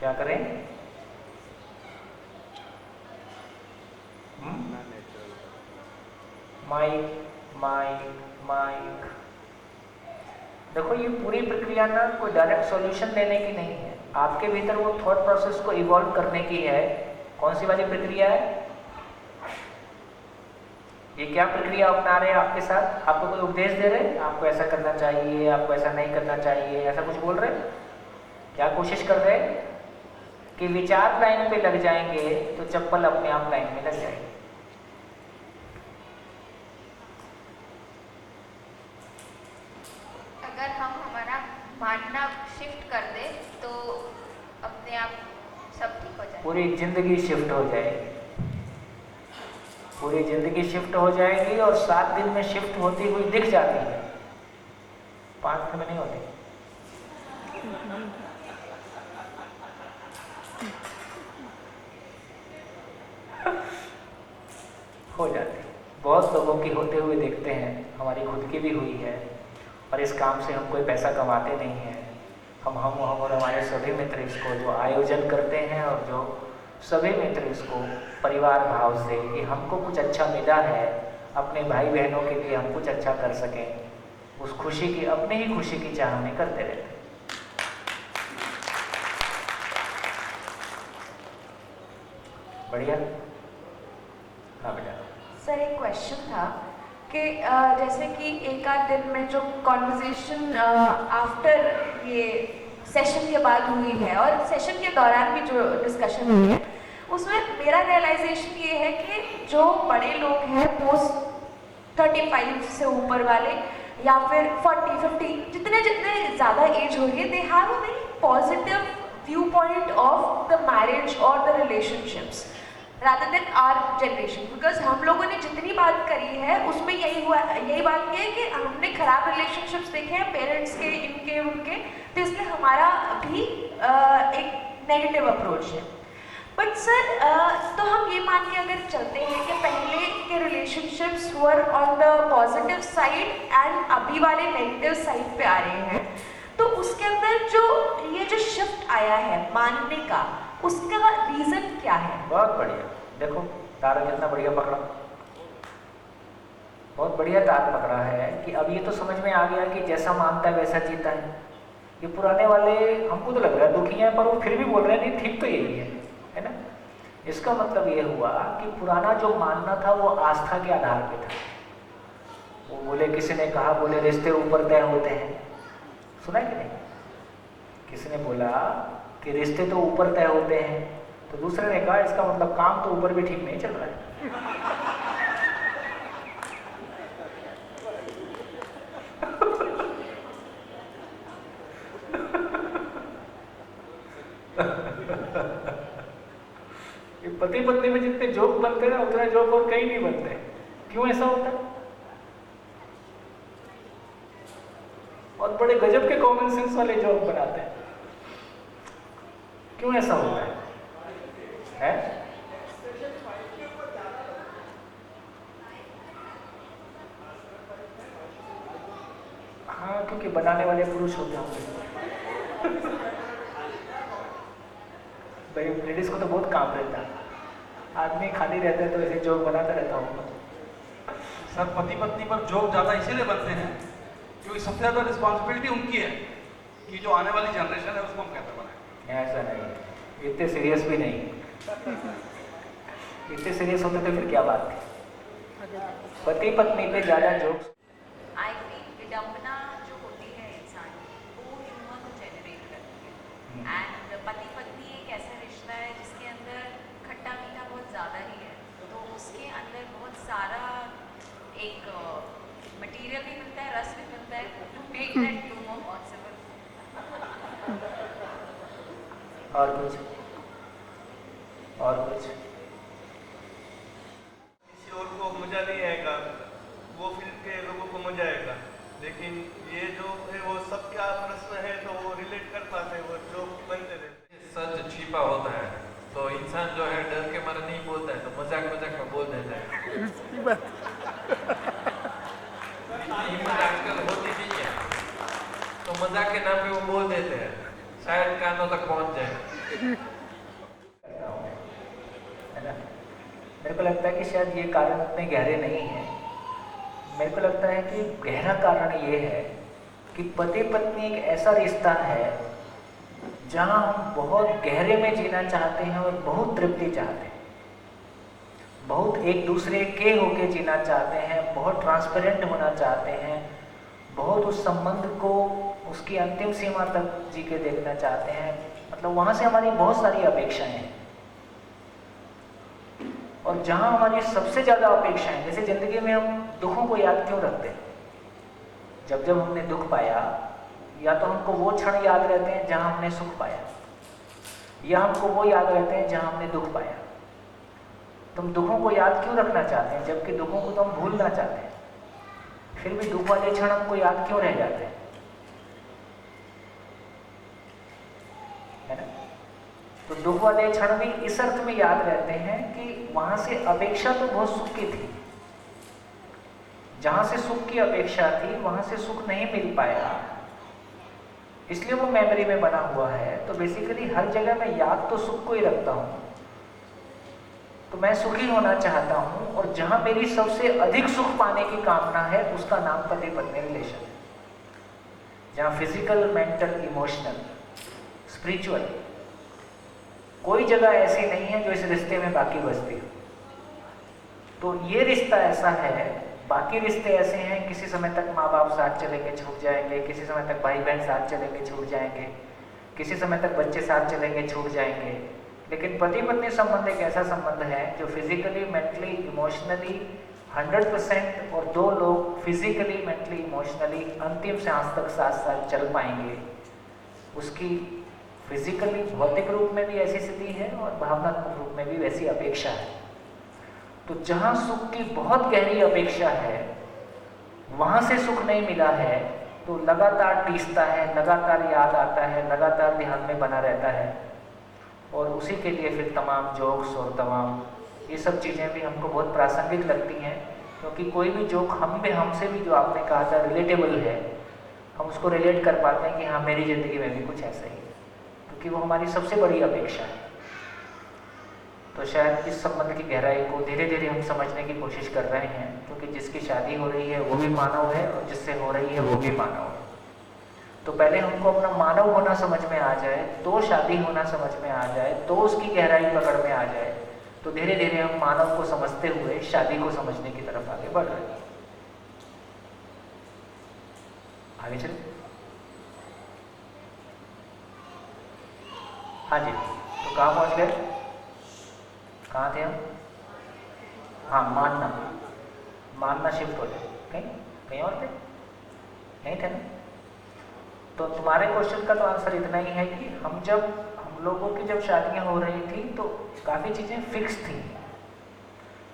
क्या करें? Mike mike mike. देखो ये पूरी प्रक्रिया ना कोई डायरेक्ट सॉल्यूशन देने की नहीं है, आपके भीतर वो थॉट प्रोसेस को इवॉल्व करने की है। कौन सी वाली प्रक्रिया है ये? क्या प्रक्रिया अपना रहे हैं आपके साथ? आपको कोई उपदेश दे रहे हैं, आपको ऐसा करना चाहिए, आपको ऐसा नहीं करना चाहिए, ऐसा कुछ बोल रहे हैं? क्या कोशिश कर रहे हैं कि विचार लाइन पे लग जाएंगे तो चप्पल अपने आप लाइन में लग जाएगी। अगर हम हमारा मानना शिफ्ट कर दे तो अपने आप सब ठीक हो जाए। पूरी जिंदगी शिफ्ट हो जाएगी, पूरी जिंदगी शिफ्ट हो जाएगी और 7 दिन में शिफ्ट होती हुई दिख जाती है, 5 दिन में नहीं होती। हो जाती है, बहुत लोगों की होते हुए देखते हैं, हमारी खुद की भी हुई है। और इस काम से हम कोई पैसा कमाते नहीं हैं, हम और हमारे सभी मित्र इसको जो आयोजन करते हैं और जो सभी मित्र इसको परिवार भाव से कि हमको कुछ अच्छा मिला है, अपने भाई बहनों के लिए हम कुछ अच्छा कर सकें, उस खुशी की, अपनी ही खुशी की चाह में करते रहते हैं। बढ़िया। हाँ बेटा। सर एक क्वेश्चन था कि जैसे कि एक आध दिन में जो कॉन्वर्जेशन आफ्टर ये सेशन के बाद हुई है और सेशन के दौरान भी जो डिस्कशन हुई है, उसमें मेरा रियलाइजेशन ये है कि जो बड़े लोग हैं पोस्ट 35 से ऊपर वाले या फिर 40-50 जितने ज़्यादा एज हो रही है, they have a very positive view point of the marriage और the relationships rather than our generation, because हम लोगों ने जितनी बात करी है उसमें यही बात की है कि हमने खराब रिलेशनशिप्स देखे हैं पेरेंट्स के, इनके उनके, तो इसलिए हमारा भी एक नेगेटिव अप्रोच है। बट सर तो हम ये मान के अगर चलते हैं कि पहले के relationships were on the positive side and अभी वाले नेगेटिव साइड पे आ रहे हैं, तो उसके अंदर जो शिफ्ट आया है मानने का, उसका रीजन क्या है? बहुत बढ़िया। देखो तारा कितना बढ़िया पकड़ा, बहुत बढ़िया तार पकड़ा है कि अब ये तो समझ में आ गया कि जैसा मानता है वैसा जीता है। ये पुराने वाले हमको तो लग रहा है दुखी हैं, पर वो फिर भी बोल रहे हैं नहीं ठीक तो यही है ना। इसका मतलब ये हुआ कि पुराना जो मानना था वो आस्था के आधार पे था। वो बोले, किसी ने कहा, बोले रिश्ते ऊपर तय होते हैं, सुना है कि नहीं? किसी ने बोला कि रिश्ते तो ऊपर तय होते हैं, तो दूसरे ने कहा इसका मतलब काम तो ऊपर भी ठीक नहीं चल रहा है। ये पति पत्नी में जितने जोक बनते हैं उतने जोक और कहीं नहीं बनते। क्यों ऐसा होता है? और बड़े गजब के कॉमन सेंस वाले जोक बनाते हैं। क्यों ऐसा होता है? हाँ, क्योंकि बनाने वाले पुरुष होते होंगे। भाई लेडीज को तो बहुत काम रहता है, आदमी खाली रहता है तो ऐसे जोक बनाता रहता हूँ। सर पति पत्नी पर जोक ज़्यादा इसीलिए बनते हैं क्योंकि सबसे ज़्यादा रिस्पॉन्सिबिलिटी उनकी है कि जो आने वाली जनरेशन है उसको हम कैसे बनाएं। ऐसा नहीं, इतने सीरियस भी नहीं। इतने सीरियस होते तो फिर क्या बात थी। पति पत्नी पे ज़्यादा जोक्स। आई थिंक विडंबना जो होती है इंसान की, वो ह्यूमर को जेनरेट करती है। एंड पति पत्नी एक ऐसा रिश्ता है जिसके अंदर खट्टा मीठा बहुत ज़्यादा ही है, तो उसके अंदर बहुत सारा एक मटेरियल भी मिलता है, रस भी मिलता है to make that humour possible. और कुछ किसी और को मजा नहीं आएगा, वो फिल्म के लोगों को मजा आएगा, लेकिन ये जो है वो सबका प्रश्न है तो वो रिलेट कर पाते हैं, वो जो बनते रहते। सच छिपा होता है तो इंसान जो है डर के मारे नहीं बोलता है, तो मजाक में बोल देता है। हिम्मत आजकल होती नहीं है तो मजाक के नाम पे वो बोल देते हैं, शायद कानों तक पहुंच जाए। है ना। मेरे को लगता है कि शायद ये कारण इतने गहरे नहीं हैं। मेरे को लगता है कि गहरा कारण ये है कि पति पत्नी एक ऐसा रिश्ता है जहाँ हम बहुत गहरे में जीना चाहते हैं और बहुत तृप्ति चाहते हैं, बहुत एक दूसरे के होके जीना चाहते हैं, बहुत ट्रांसपेरेंट होना चाहते हैं, बहुत उस संबंध को उसकी अंतिम सीमा तक जी के देखना चाहते हैं। मतलब वहाँ से हमारी बहुत सारी अपेक्षाएं हैं। और जहाँ हमारी सबसे ज़्यादा अपेक्षाएं, जैसे ज़िंदगी में हम दुखों को याद क्यों रखते हैं? जब जब हमने दुख पाया, या तो हमको वो क्षण याद रहते हैं जहाँ हमने सुख पाया, या हमको वो याद रहते हैं जहाँ हमने दुख पाया। तुम दुखों को याद क्यों रखना चाहते हैं जबकि दुखों को तो हम भूलना चाहते हैं? फिर भी दुख वाले क्षण हमको याद क्यों रह जाते हैं? है ना। तो दुख वाले क्षण भी इस अर्थ में याद रहते हैं कि वहां से अपेक्षा तो बहुत सुख की थी, जहां से सुख की अपेक्षा थी वहां से सुख नहीं मिल पाया, इसलिए वो मेमोरी में बना हुआ है। तो बेसिकली हर जगह मैं याद तो सुख को ही रखता हूँ। तो मैं सुखी होना चाहता हूँ, और जहां मेरी सबसे अधिक सुख पाने की कामना है उसका नाम पति पत्नी रिलेशन है। जहां फिजिकल, मेंटल, इमोशनल, स्पिरिचुअल कोई जगह ऐसी नहीं है जो इस रिश्ते में बाकी बचती हो। तो ये रिश्ता ऐसा है। बाकी रिश्ते ऐसे हैं, किसी समय तक माँ बाप साथ चलेंगे छूट जाएंगे, किसी समय तक भाई बहन साथ चलेंगे छूट जाएंगे, किसी समय तक बच्चे साथ चलेंगे छूट जाएंगे। लेकिन पति पत्नी संबंध एक ऐसा संबंध है जो फिजिकली, मेंटली, इमोशनली 100%, और दो लोग फिजिकली, मेंटली, इमोशनली अंतिम सांस तक साथ साथ चल पाएंगे। उसकी फिजिकली, भौतिक रूप में भी ऐसी स्थिति है और भावनात्मक रूप में भी वैसी अपेक्षा है। तो जहां सुख की बहुत गहरी अपेक्षा है वहां से सुख नहीं मिला है, तो लगातार टीसता है, लगातार याद आता है, लगातार ध्यान में बना रहता है। और उसी के लिए फिर तमाम जोक्स और तमाम ये सब चीज़ें भी हमको बहुत प्रासंगिक लगती हैं, क्योंकि कोई भी जोक हमसे भी जो आपने कहा था रिलेटेबल है, हम उसको रिलेट कर पाते हैं कि हाँ मेरी ज़िंदगी में भी कुछ ऐसा ही है, क्योंकि वो हमारी सबसे बड़ी अपेक्षा है। तो शायद इस संबंध की गहराई को धीरे धीरे हम समझने की कोशिश कर रहे हैं, क्योंकि जिसकी शादी हो रही है वो भी मानव है और जिससे हो रही है वो भी मानव है। तो पहले हमको अपना मानव होना समझ में आ जाए, तो शादी होना समझ में आ जाए, तो उसकी गहराई पकड़ में आ जाए, तो धीरे धीरे हम मानव को समझते हुए शादी को समझने की तरफ आगे बढ़ रहे हैं। आगे चले। हाँ जी, तो कहाँ पहुँच गए? कहाँ थे हम? हाँ, मानना शिफ्ट हो जाए। कहीं और थे? नहीं थे ना? तो तुम्हारे क्वेश्चन का तो आंसर इतना ही है कि हम लोगों की जब शादियां हो रही थी तो काफ़ी चीज़ें फिक्स थी।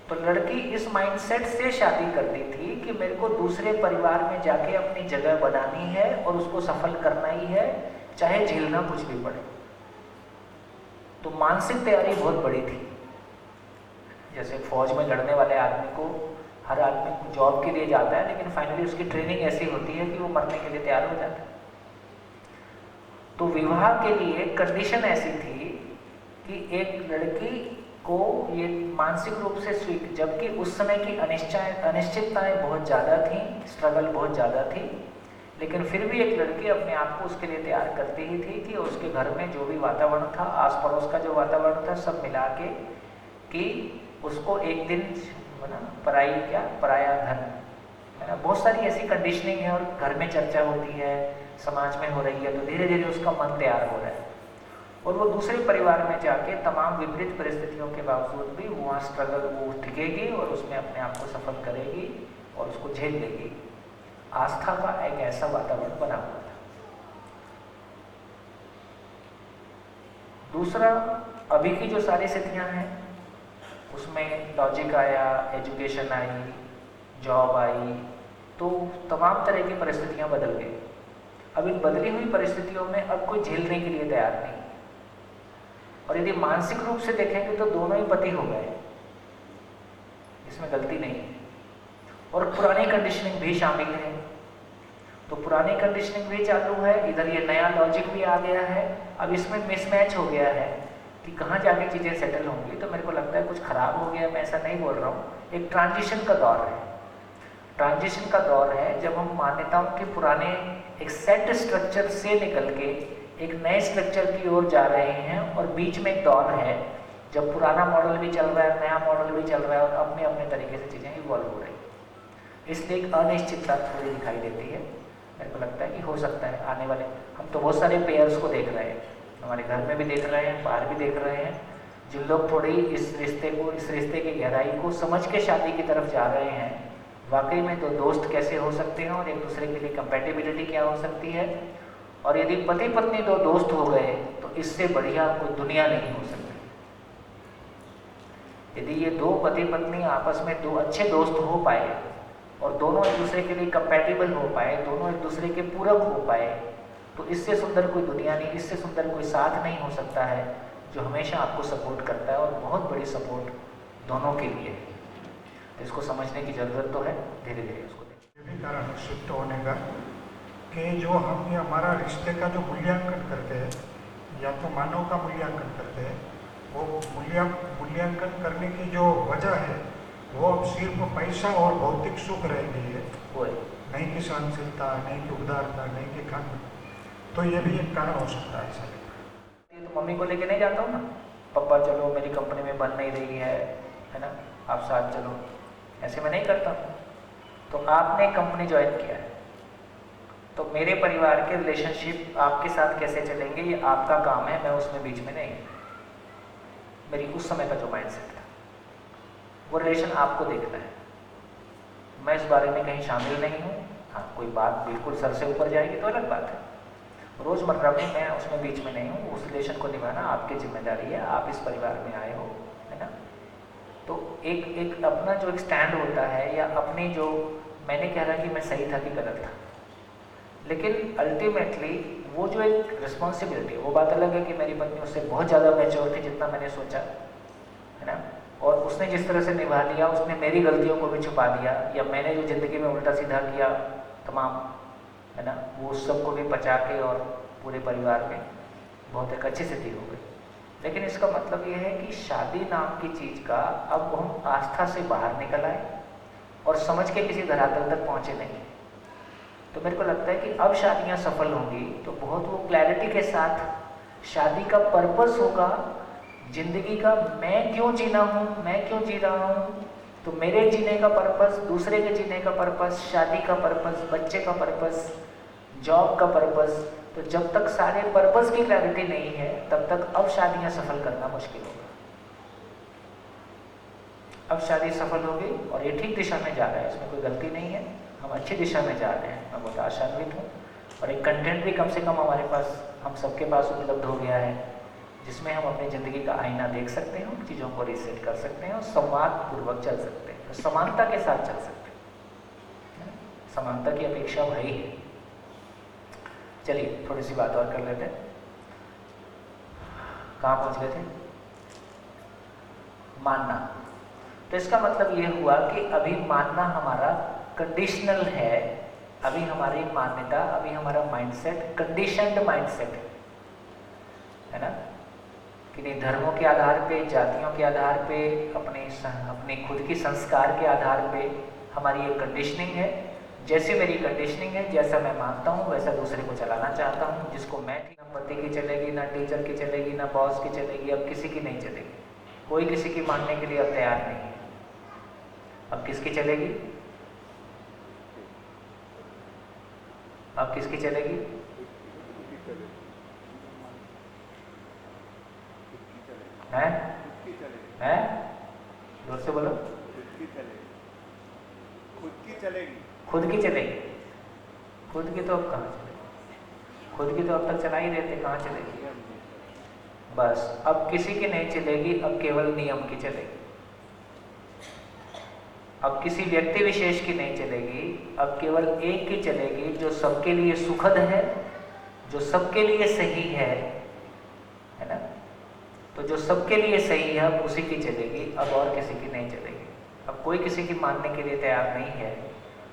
तो लड़की इस माइंडसेट से शादी करती थी कि मेरे को दूसरे परिवार में जाके अपनी जगह बनानी है और उसको सफल करना ही है, चाहे झेलना कुछ भी पड़े। तो मानसिक तैयारी बहुत बड़ी थी। जैसे फौज में लड़ने वाले आदमी को, हर आदमी जॉब के लिए जाता है, लेकिन फाइनली उसकी ट्रेनिंग ऐसी होती है कि वो मरने के लिए तैयार हो जाता है। तो विवाह के लिए कंडीशन ऐसी थी कि एक लड़की को ये मानसिक रूप से जबकि उस समय की अनिश्चितताएं बहुत ज़्यादा थी, स्ट्रगल बहुत ज़्यादा थी, लेकिन फिर भी एक लड़की अपने आप को उसके लिए तैयार करती ही थी कि उसके घर में जो भी वातावरण था, आस पड़ोस का जो वातावरण था, सब मिला के कि उसको एक दिन पराया धन, है ना। बहुत सारी ऐसी कंडीशनिंग है और घर में चर्चा होती है, समाज में हो रही है, तो धीरे धीरे उसका मन तैयार हो रहा है और वो दूसरे परिवार में जाके तमाम विपरीत परिस्थितियों के बावजूद भी वहाँ स्ट्रगल वो टिकेगी और उसमें अपने आप को सफल करेगी और उसको झेल लेगी। आस्था का एक ऐसा वातावरण बना हुआ था। दूसरा, अभी की जो सारी स्थितियाँ हैं उसमें लॉजिक आया, एजुकेशन आई, जॉब आई, तो तमाम तरह की परिस्थितियाँ बदल गई। अब इन बदली हुई परिस्थितियों में अब कोई झेलने के लिए तैयार नहीं, और यदि मानसिक रूप से देखेंगे तो दोनों ही पति हो गए, इसमें गलती नहीं है। और पुरानी कंडीशनिंग भी शामिल है, तो पुरानी कंडीशनिंग भी चालू है, इधर ये नया लॉजिक भी आ गया है। अब इसमें मिसमैच हो गया है कि कहाँ जाके चीज़ें सेटल होंगी। तो मेरे को लगता है कुछ ख़राब हो गया, मैं ऐसा नहीं बोल रहा हूँ। एक ट्रांजिशन का दौर है, ट्रांजिशन का दौर है जब हम मान्यताओं के पुराने एक सेट स्ट्रक्चर से निकल के एक नए स्ट्रक्चर की ओर जा रहे हैं, और बीच में एक दौर है जब पुराना मॉडल भी चल रहा है, नया मॉडल भी चल रहा है, और अपने अपने तरीके से चीज़ें इवॉल्व हो रही हैं। इसलिए एक अनिश्चितता थोड़ी दिखाई देती है। मेरे को लगता है कि हो सकता है आने वाले, हम तो बहुत सारे पेयर्स को देख रहे हैं, हमारे घर में भी देख रहे हैं, बाहर भी देख रहे हैं, जिन लोग थोड़ी इस रिश्ते की गहराई को समझ के शादी की तरफ जा रहे हैं। वाकई में दो दोस्त कैसे हो सकते हैं और एक दूसरे के लिए कंपैटिबिलिटी क्या हो सकती है, और यदि पति पत्नी दो दोस्त हो गए तो इससे बढ़िया कोई दुनिया नहीं हो सकती। यदि ये दो पति पत्नी आपस में दो अच्छे दोस्त हो पाए और दोनों एक दूसरे के लिए कंपैटिबल हो पाए, दोनों एक दूसरे के पूरक हो पाए, तो इससे सुंदर कोई दुनिया नहीं, इससे सुंदर कोई साथ नहीं हो सकता है जो हमेशा आपको सपोर्ट करता है, और बहुत बड़ी सपोर्ट दोनों के लिए है। तो इसको समझने की ज़रूरत तो है, धीरे धीरे उसको ये भी कारण शिफ्ट होने का कि जो हम ये हमारा रिश्ते का जो मूल्यांकन करते हैं, या तो मानव का मूल्यांकन करते हैं, वो मूल्यांकन करने की जो वजह है वो अब सिर्फ पैसा और भौतिक सुख रह गई है, नहीं कि सहनशीलता, नहीं कि उदारता, नहीं कि खंड। तो ये भी एक कारण हो सकता है ऐसा। ये तो मम्मी को लेके नहीं जाता हूँ ना, पापा चलो मेरी कंपनी में बन नहीं रही है ना, आप साथ चलो, ऐसे मैं नहीं करता। तो आपने कंपनी ज्वाइन किया है, तो मेरे परिवार के रिलेशनशिप आपके साथ कैसे चलेंगे ये आपका काम है, मैं उसमें बीच में नहीं। मेरी उस समय का जो माइंडसेट था वो रिलेशन आपको देखना है, मैं इस बारे में कहीं शामिल नहीं हूँ। हाँ, कोई बात बिल्कुल सर से ऊपर जाएगी तो अलग बात है, रोज़मर्रा में मैं उसमें बीच में नहीं हूँ। उस रिलेशन को निभाना आपकी जिम्मेदारी है, आप इस परिवार में आए हो, है ना। तो एक अपना जो एक स्टैंड होता है, या अपनी जो, मैंने कह रहा कि मैं सही था कि गलत था, लेकिन अल्टीमेटली वो जो एक रिस्पॉन्सिबिलिटी, वो बात अलग है कि मेरी पत्नी उससे बहुत ज़्यादा मैच्योर थी जितना मैंने सोचा, है ना, और उसने जिस तरह से निभा लिया, उसने मेरी गलतियों को भी छुपा दिया, या मैंने जो ज़िंदगी में उल्टा सीधा किया तमाम, है ना, वो सबको भी पचा के और पूरे परिवार में बहुत एक अच्छी स्थिति हो गई। लेकिन इसका मतलब ये है कि शादी नाम की चीज़ का अब हम आस्था से बाहर निकल आए और समझ के किसी धरातल तक पहुँचे नहीं। तो मेरे को लगता है कि अब शादियाँ सफल होंगी तो बहुत वो क्लैरिटी के साथ शादी का पर्पस होगा, जिंदगी का मैं क्यों जीना हूँ, मैं क्यों जी रहा हूँ, तो मेरे जीने का पर्पस, दूसरे के जीने का पर्पस, शादी का पर्पस, बच्चे का पर्पस, जॉब का पर्पस। तो जब तक सारे पर्पस की क्लैरिटी नहीं है तब तक अब शादियाँ सफल करना मुश्किल होगा। अब शादी सफल होगी और ये ठीक दिशा में जा रहा है, इसमें कोई गलती नहीं है, हम अच्छी दिशा में जा रहे हैं, मैं बहुत आशान्वित हूँ। और एक कंटेंट भी कम से कम हमारे पास, हम सबके पास उपलब्ध हो गया है, जिसमें हम अपनी ज़िंदगी का आईना देख सकते हैं, उन चीज़ों को रीसेट कर सकते हैं और संवाद पूर्वक चल सकते हैं, तो समानता के साथ चल सकते हैं। समानता की अपेक्षा वही है। चलिए थोड़ी सी बात और कर लेते हैं। कहाँ पहुँच गए थे? मानना। तो इसका मतलब ये हुआ कि अभी मानना हमारा कंडीशनल है, अभी हमारी मान्यता, अभी हमारा माइंडसेट कंडीशनड माइंडसेट है ना, कि नहीं धर्मों के आधार पे, जातियों के आधार पे, अपने खुद की संस्कार के आधार पे हमारी एक कंडीशनिंग है। जैसे मेरी कंडीशनिंग है, जैसा मैं मानता हूँ वैसा दूसरे को चलाना चाहता हूँ, जिसको मैं ठीक, ना पति की चलेगी, ना टीचर की चलेगी, ना बॉस की चलेगी, अब किसी की नहीं चलेगी। कोई किसी की मानने के लिए अब तैयार नहीं है। अब किसकी चलेगी? अब किसकी चलेगी? हैं? जोर से बोलो। खुद की चलेगी। खुद की चलेगी। खुद की तो अब कहाँ चलेगी? खुद की तो अब तक चला ही रहे थे, कहाँ चलेगी? बस अब किसी की नहीं चलेगी, अब केवल नियम की चलेगी। अब किसी व्यक्ति विशेष की नहीं चलेगी, अब केवल एक की चलेगी, जो सबके लिए सुखद है, जो सबके लिए सही है ना। तो जो सबके लिए सही है अब उसी की चलेगी, अब और किसी की नहीं चलेगी। अब कोई किसी की मानने के लिए तैयार नहीं है।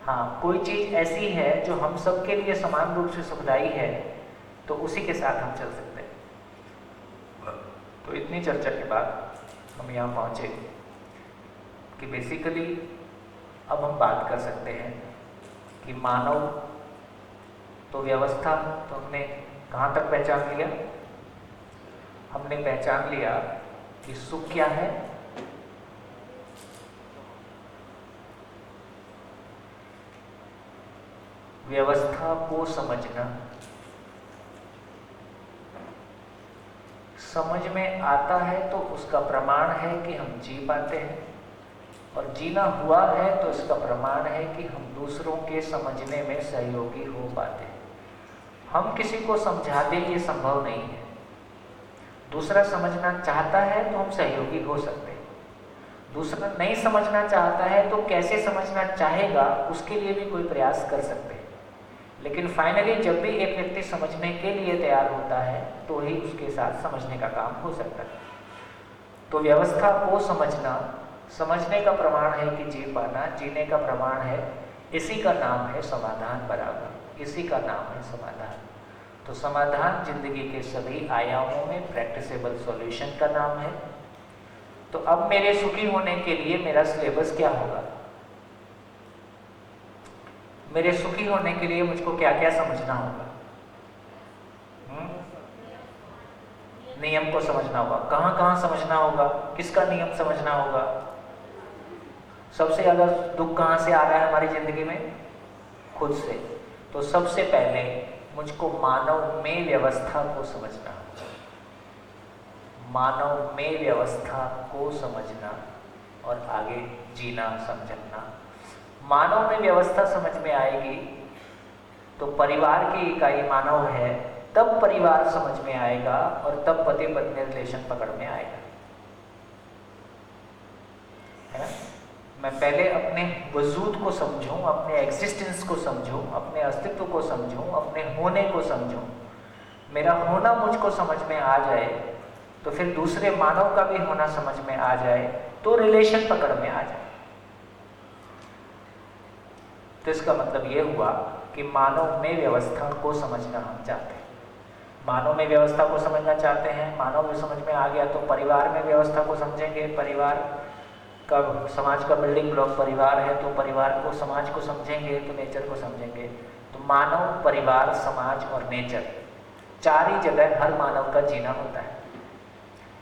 हाँ, कोई चीज़ ऐसी है जो हम सबके लिए समान रूप से सुखदायी है तो उसी के साथ हम चल सकते हैं। तो इतनी चर्चा के बाद हम यहाँ पहुँचे कि बेसिकली अब हम बात कर सकते हैं कि मानव तो व्यवस्था, तो हमने कहाँ तक पहचान लिया? हमने पहचान लिया कि सुख क्या है, व्यवस्था को समझना, समझ में आता है तो उसका प्रमाण है कि हम जी पाते हैं, और जीना हुआ है तो इसका प्रमाण है कि हम दूसरों के समझने में सहयोगी हो पाते हैं। हम किसी को समझा दें ये संभव नहीं है। दूसरा समझना चाहता है तो हम सहयोगी हो सकते हैं, दूसरा नहीं समझना चाहता है तो कैसे समझना चाहेगा उसके लिए भी कोई प्रयास कर सकते हैं। लेकिन फाइनली जब भी एक व्यक्ति समझने के लिए तैयार होता है तो ही उसके साथ समझने का काम हो सकता है। तो व्यवस्था को समझना, समझने का प्रमाण है कि जी पाना, जीने का प्रमाण है, इसी का नाम है समाधान। बराबर इसी का नाम है समाधान। तो समाधान जिंदगी के सभी आयामों में प्रैक्टिसेबल सॉल्यूशन का नाम है। तो अब मेरे सुखी होने के लिए मेरा सिलेबस क्या होगा? मेरे सुखी होने के लिए मुझको क्या क्या समझना होगा? नियम को समझना होगा। कहाँ कहाँ समझना होगा? किसका नियम समझना होगा? सबसे ज़्यादा दुख कहाँ से आ रहा है हमारी जिंदगी में? खुद से। तो सबसे पहले मुझको मानव में व्यवस्था को समझना, मानव में व्यवस्था को समझना और आगे जीना समझना। मानव में व्यवस्था समझ में आएगी तो परिवार की इकाई मानव है, तब परिवार समझ में आएगा और तब पति पत्नी रिलेशन पकड़ में आएगा, है ना? मैं पहले अपने वजूद को समझूं, अपने एग्जिस्टेंस को समझूं, अपने अस्तित्व को समझूं, अपने होने को समझूं। मेरा होना मुझको समझ में आ जाए तो फिर दूसरे मानव का भी होना समझ में आ जाए तो रिलेशन पकड़ में आ जाए। तो इसका मतलब ये हुआ कि मानव में व्यवस्था को समझना हम चाहते हैं। मानव में व्यवस्था को समझना चाहते हैं, मानव में समझ में आ गया तो परिवार में व्यवस्था को समझेंगे। परिवार का, समाज का बिल्डिंग ब्लॉक परिवार है तो परिवार को, समाज को समझेंगे तो नेचर को समझेंगे। तो मानव, परिवार, समाज और नेचर, चार ही जगह हर मानव का जीना होता है।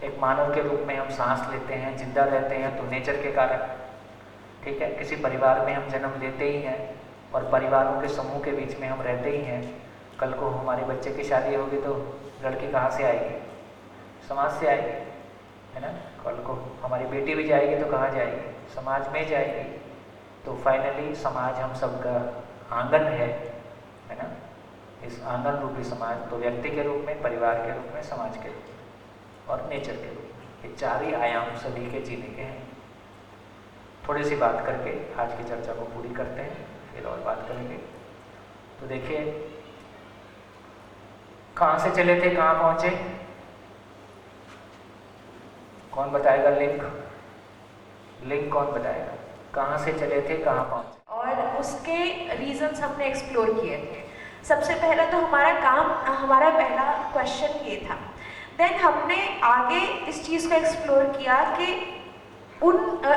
एक मानव के रूप में हम सांस लेते हैं, जिंदा रहते हैं तो नेचर के कारण, ठीक है। किसी परिवार में हम जन्म लेते ही हैं और परिवारों के समूह के बीच में हम रहते ही हैं। कल को हमारे बच्चे की शादी होगी तो लड़की कहाँ से आएगी? समाज से आएगी, है ना। कल को हमारी बेटी भी जाएगी तो कहाँ जाएगी? समाज में जाएगी। तो फाइनली समाज हम सबका आंगन है ना। इस आंगन रूपी समाज, तो व्यक्ति के रूप में, परिवार के रूप में, समाज के रूप में और नेचर के रूप में, ये चार ही आयाम सभी के जीने के हैं। थोड़ी सी बात करके आज की चर्चा को पूरी करते हैं, फिर और बात करेंगे। तो देखिए, कहाँ से चले थे, कहाँ पहुँचे? कौन बताएगा? लिंक कौन बताएगा? कहाँ से चले थे, कहाँ पहुँचे? और उसके रीजंस हमने एक्सप्लोर किए थे। सबसे पहला तो हमारा पहला क्वेश्चन ये था। देन हमने आगे इस चीज़ को एक्सप्लोर किया कि उन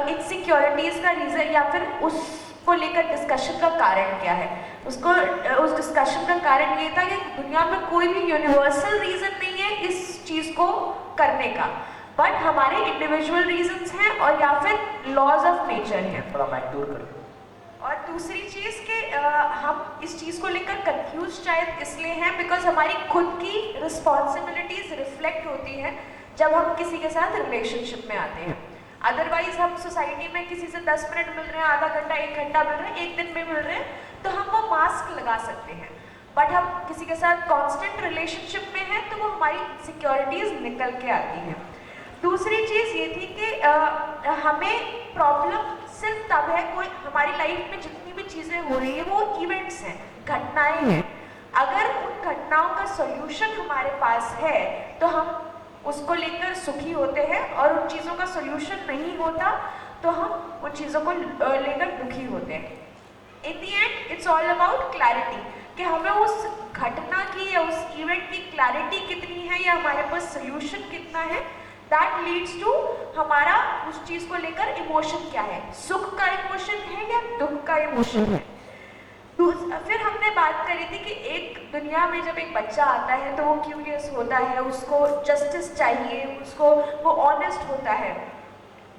इनसिक्योरिटीज़ का रीज़न या फिर उसको लेकर डिस्कशन का कारण क्या है। उस डिस्कशन का कारण ये था कि दुनिया में कोई भी यूनिवर्सल रीज़न नहीं है इस चीज़ को करने का, बट हमारे इंडिविजुअल रीजंस हैं और या फिर लॉज ऑफ नेचर हैं। थोड़ा माइक दूर कर। और दूसरी चीज़ कि हम इस चीज़ को लेकर कंफ्यूज शायद इसलिए हैं बिकॉज हमारी खुद की रिस्पॉन्सिबिलिटीज़ रिफ्लेक्ट होती हैं जब हम किसी के साथ रिलेशनशिप में आते हैं। अदरवाइज हम सोसाइटी में किसी से 10 मिनट मिल रहे हैं, आधा घंटा, 1 घंटा मिल रहे हैं, 1 दिन में मिल रहे हैं, तो हम वो मास्क लगा सकते हैं। बट हम किसी के साथ कॉन्स्टेंट रिलेशनशिप में हैं तो वो हमारी सिक्योरिटीज़ निकल के आती हैं। दूसरी चीज़ ये थी कि हमें प्रॉब्लम सिर्फ तब है, कोई हमारी लाइफ में जितनी भी चीज़ें हो रही हैं वो इवेंट्स हैं, घटनाएं हैं। अगर उन घटनाओं का सॉल्यूशन हमारे पास है तो हम उसको लेकर सुखी होते हैं, और उन चीज़ों का सॉल्यूशन नहीं होता तो हम उन चीज़ों को लेकर दुखी होते हैं। In the end it's all about clarity, कि हमें उस घटना की या उस इवेंट की क्लैरिटी कितनी है या हमारे पास सोल्यूशन कितना है, दैट लीड्स टू हमारा उस चीज को लेकर इमोशन क्या है, सुख का इमोशन है या दुख का इमोशन है। फिर हमने बात करी थी कि एक दुनिया में जब एक बच्चा आता है तो वो क्यूरियस होता है, उसको जस्टिस चाहिए, उसको वो ऑनेस्ट होता है,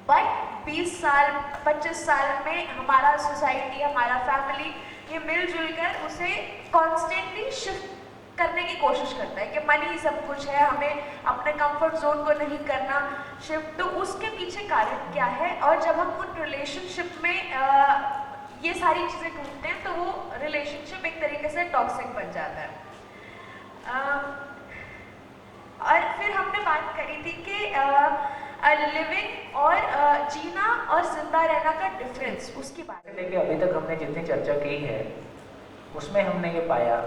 बट 20 साल 25 साल में हमारा सोसाइटी, हमारा फैमिली ये मिलजुल कर उसे कॉन्स्टेंटली शिफ्ट करने की कोशिश करता है कि मनी सब कुछ है, हमें अपने कंफर्ट जोन को नहीं करना शिफ्ट। तो उसके पीछे कारण क्या है, और जब हम उन रिलेशनशिप में ये सारी चीज़ें ढूंढते हैं तो वो रिलेशनशिप एक तरीके से टॉक्सिक बन जाता है। और फिर हमने बात करी थी कि लिविंग और जीना और जिंदा रहना का डिफरेंस, उसकी बात लेके अभी तक हमने जितनी चर्चा की है उसमें हमने ये पाया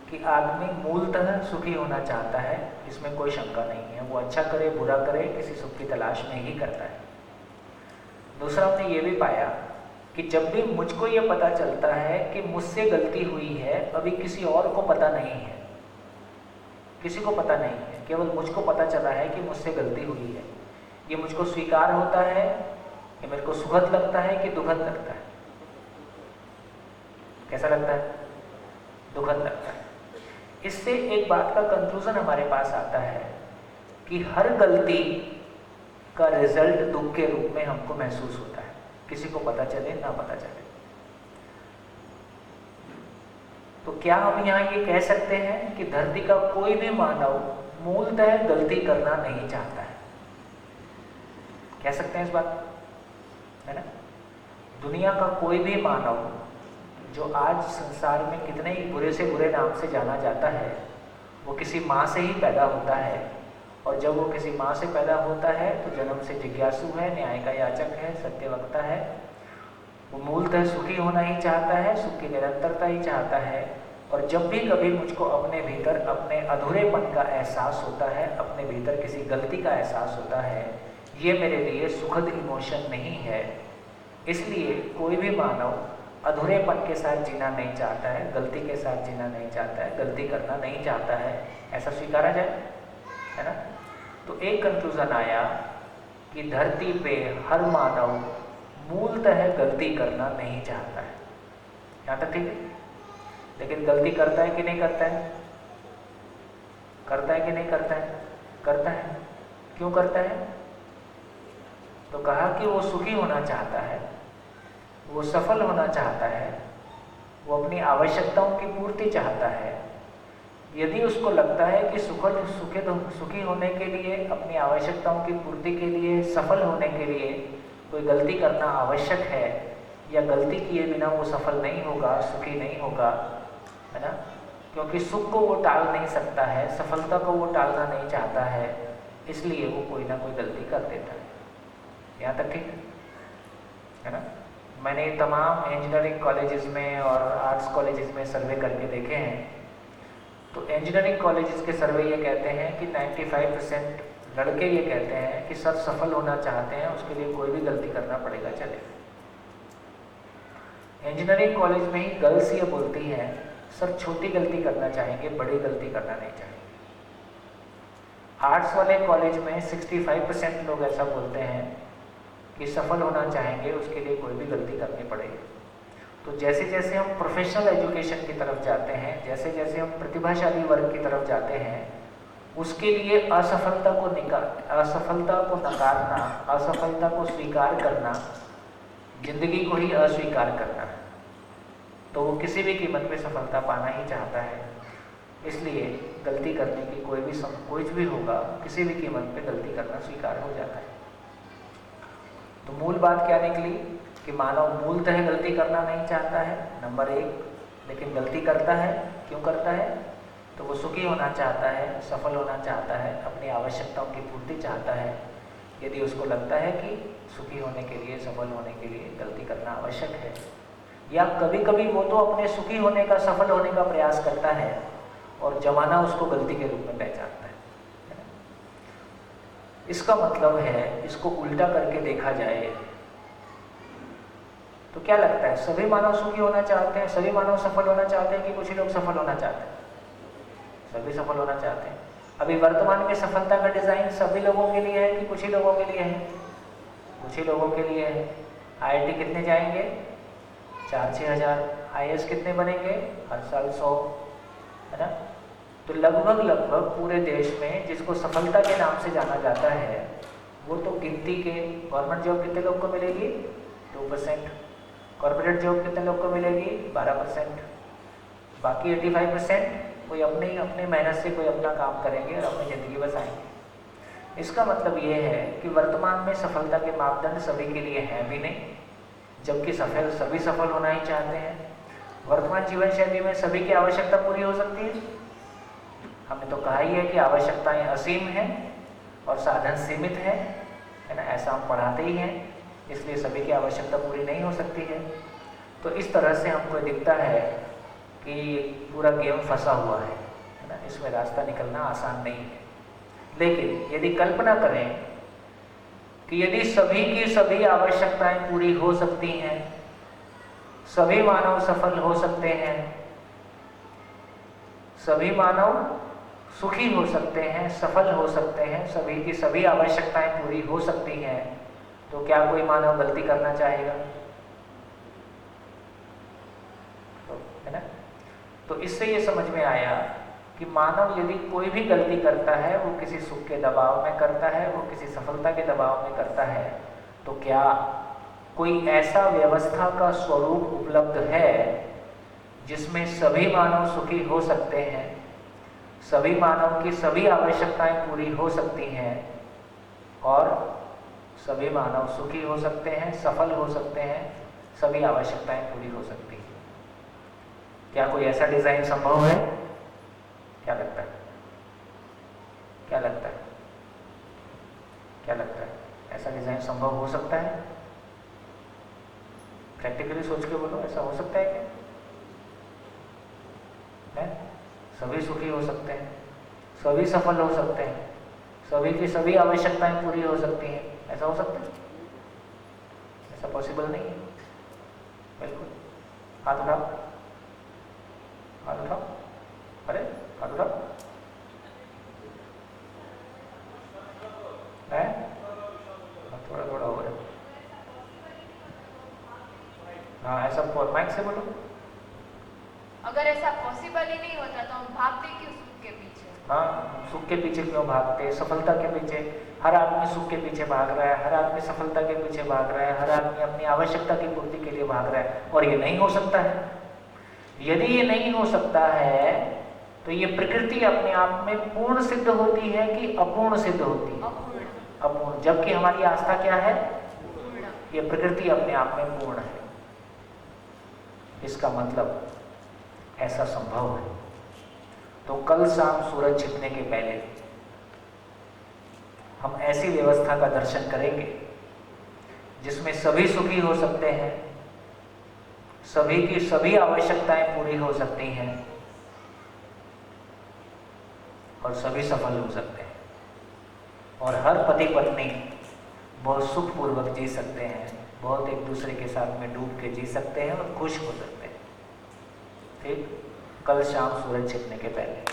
कि आदमी मूलतः सुखी होना चाहता है, इसमें कोई शंका नहीं है। वो अच्छा करे बुरा करे किसी सुख की तलाश में ही करता है। दूसरा हमने ये भी पाया कि जब भी मुझको ये पता चलता है कि मुझसे गलती हुई है, अभी किसी और को पता नहीं है, किसी को पता नहीं है, केवल मुझको पता चला है कि मुझसे गलती हुई है, ये मुझको स्वीकार होता है, ये मेरे को सुखद लगता है कि दुखद लगता है? कैसा लगता है? दुखद लगता है। इससे एक बात का कंक्लूजन हमारे पास आता है कि हर गलती का रिजल्ट दुख के रूप में हमको महसूस होता है, किसी को पता चले ना पता चले। तो क्या हम यहाँ ये कह सकते हैं कि धरती का कोई भी मानव मूलतः गलती करना नहीं चाहता है? कह सकते हैं इस बात, है ना? दुनिया का कोई भी मानव जो आज संसार में कितने ही बुरे से बुरे नाम से जाना जाता है, वो किसी माँ से ही पैदा होता है, और जब वो किसी माँ से पैदा होता है तो जन्म से जिज्ञासु है, न्याय का याचक है, सत्यवक्ता है। वो मूलतः सुखी होना ही चाहता है, सुख की निरंतरता ही चाहता है। और जब भी कभी मुझको अपने भीतर अपने अधूरेपन का एहसास होता है, अपने भीतर किसी गलती का एहसास होता है, ये मेरे लिए सुखद इमोशन नहीं है। इसलिए कोई भी मानव अधूरेपन के साथ जीना नहीं चाहता है, गलती के साथ जीना नहीं चाहता है, गलती करना नहीं चाहता है, ऐसा स्वीकारा जाए, है ना? तो एक कंक्लूजन आया कि धरती पे हर मानव मूलतः गलती करना नहीं चाहता है। यहाँ तक ठीक है? लेकिन गलती करता है कि नहीं करता है? करता है कि नहीं करता है? करता है। क्यों करता है? तो कहा कि वो सुखी होना चाहता है, वो सफल होना चाहता है, वो अपनी आवश्यकताओं की पूर्ति चाहता है। यदि उसको लगता है कि सुखी होने के लिए, अपनी आवश्यकताओं की पूर्ति के लिए, सफल होने के लिए कोई गलती करना आवश्यक है, या गलती किए बिना वो सफल नहीं होगा, सुखी नहीं होगा, है ना? क्योंकि सुख को वो टाल नहीं सकता है, सफलता को वो टालना नहीं चाहता है, इसलिए वो कोई ना कोई गलती कर देता है। यहाँ तक ठीक है ना? मैंने तमाम इंजीनियरिंग कॉलेजेस में और आर्ट्स कॉलेजेस में सर्वे करके देखे हैं, तो इंजीनियरिंग कॉलेजेस के सर्वे ये कहते हैं कि 95% लड़के ये कहते हैं कि सर सफल होना चाहते हैं, उसके लिए कोई भी गलती करना पड़ेगा चले। इंजीनियरिंग कॉलेज में ही गर्ल्स ये बोलती हैं सर छोटी गलती करना चाहेंगे, बड़ी गलती करना नहीं चाहेंगे। आर्ट्स वाले कॉलेज में 65% लोग ऐसा बोलते हैं कि सफल होना चाहेंगे, उसके लिए कोई भी गलती करनी पड़ेगी। तो जैसे जैसे हम प्रोफेशनल एजुकेशन की तरफ जाते हैं, जैसे जैसे हम प्रतिभाशाली वर्ग की तरफ जाते हैं, उसके लिए असफलता को नकारना, असफलता को स्वीकार करना, जिंदगी को ही अस्वीकार करना है। तो वो किसी भी कीमत पे सफलता पाना ही चाहता है, इसलिए गलती करने की कोई भी होगा, किसी भी कीमत पे गलती करना स्वीकार हो जाता है। तो मूल बात क्या निकली कि मानव मूलतः गलती करना नहीं चाहता है, नंबर 1, लेकिन गलती करता है। क्यों करता है? तो वो सुखी होना चाहता है, सफल होना चाहता है, अपनी आवश्यकताओं की पूर्ति चाहता है। यदि उसको लगता है कि सुखी होने के लिए, सफल होने के लिए गलती करना आवश्यक है, या कभी कभी वो तो अपने सुखी होने का, सफल होने का प्रयास करता है और जमाना उसको गलती के रूप में पहचानता है। इसका मतलब है, इसको उल्टा करके देखा जाए तो क्या लगता है, सभी मानव सुखी होना चाहते हैं, सभी मानव सफल होना चाहते हैं कि कुछ ही लोग सफल होना चाहते हैं? सभी सफल होना चाहते हैं। अभी वर्तमान में सफलता का डिजाइन सभी लोगों के लिए है कि कुछ ही लोगों के लिए है? कुछ ही लोगों के लिए है। IIT कितने जाएंगे? 4-6 हज़ार। IAS कितने बनेंगे? हर साल 100, है ना? तो लगभग पूरे देश में जिसको सफलता के नाम से जाना जाता है वो तो गिनती के, गवर्नमेंट जॉब कितने लोग को मिलेगी? 2%। कॉर्पोरेट जॉब कितने लोग को मिलेगी? 12%। बाकी 85% कोई अपनी मेहनत से कोई अपना काम करेंगे और अपनी ज़िंदगी बसाएंगे। इसका मतलब ये है कि वर्तमान में सफलता के मापदंड सभी के लिए हैं भी नहीं, जबकि सभी सफल होना ही चाहते हैं। वर्तमान जीवन शैली में सभी की आवश्यकता पूरी हो सकती है? हमने तो कहा ही है कि आवश्यकताएं असीम हैं और साधन सीमित है ना? ऐसा हम पढ़ाते ही हैं, इसलिए सभी की आवश्यकता पूरी नहीं हो सकती है। तो इस तरह से हमको दिखता है कि पूरा गेम फंसा हुआ है ना? इसमें रास्ता निकलना आसान नहीं है। लेकिन यदि कल्पना करें कि यदि सभी की सभी आवश्यकताएं पूरी हो सकती हैं, सभी मानव सफल हो सकते हैं, सभी मानव सुखी हो सकते हैं, सफल हो सकते हैं, सभी की सभी आवश्यकताएं पूरी हो सकती हैं, तो क्या कोई मानव गलती करना चाहेगा? तो है ना? तो इससे ये समझ में आया कि मानव यदि कोई भी गलती करता है वो किसी सुख के दबाव में करता है, वो किसी सफलता के दबाव में करता है, तो क्या कोई ऐसा व्यवस्था का स्वरूप उपलब्ध है जिसमें सभी मानव सुखी हो सकते हैं, सभी मानव की सभी आवश्यकताएं पूरी हो सकती हैं और सभी मानव सुखी हो सकते हैं, सफल हो सकते हैं, सभी आवश्यकताएं पूरी हो सकती हैं? क्या कोई ऐसा डिजाइन संभव है? क्या लगता है? क्या लगता है? क्या लगता है? ऐसा डिजाइन संभव हो सकता है? प्रैक्टिकली सोच के बोलो, ऐसा हो सकता है क्या? है? सभी सुखी हो सकते हैं, सभी सफल हो सकते हैं, सभी की सभी आवश्यकताएं पूरी हो सकती हैं, ऐसा हो सकता है? ऐसा पॉसिबल नहीं है। बिल्कुल। हाथ उठाओ, हाथ उठाओ, अरे हाथ उठाओ। है? थोड़ा थोड़ा हो रहा है। हाँ, ऐसा माइक से बोलो। अगर ऐसा पॉसिबल ही नहीं होता तो हम भागते क्यों सुख के पीछे? हाँ, सुख के पीछे क्यों भागते? सफलता के पीछे। हर आदमी सुख के पीछे भाग रहा है, हर आदमी सफलता के पीछे भाग रहा है, हर आदमी अपनी आवश्यकता की पूर्ति के लिए भाग रहा है, और ये नहीं हो सकता है। यदि ये नहीं हो सकता है तो ये प्रकृति अपने आप में पूर्ण सिद्ध होती है कि अपूर्ण सिद्ध होती है? अपूर्ण। जबकि हमारी आस्था क्या है? ये प्रकृति अपने आप में पूर्ण है। इसका मतलब ऐसा संभव है। तो कल शाम सूरज छिपने के पहले हम ऐसी व्यवस्था का दर्शन करेंगे जिसमें सभी सुखी हो सकते हैं, सभी की सभी आवश्यकताएं पूरी हो सकती हैं और सभी सफल हो सकते हैं, और हर पति पत्नी बहुत सुखपूर्वक जी सकते हैं, बहुत एक दूसरे के साथ में डूब के जी सकते हैं और खुश हो सकते हैं। ठीक? कल शाम सूरज छिपने के पहले।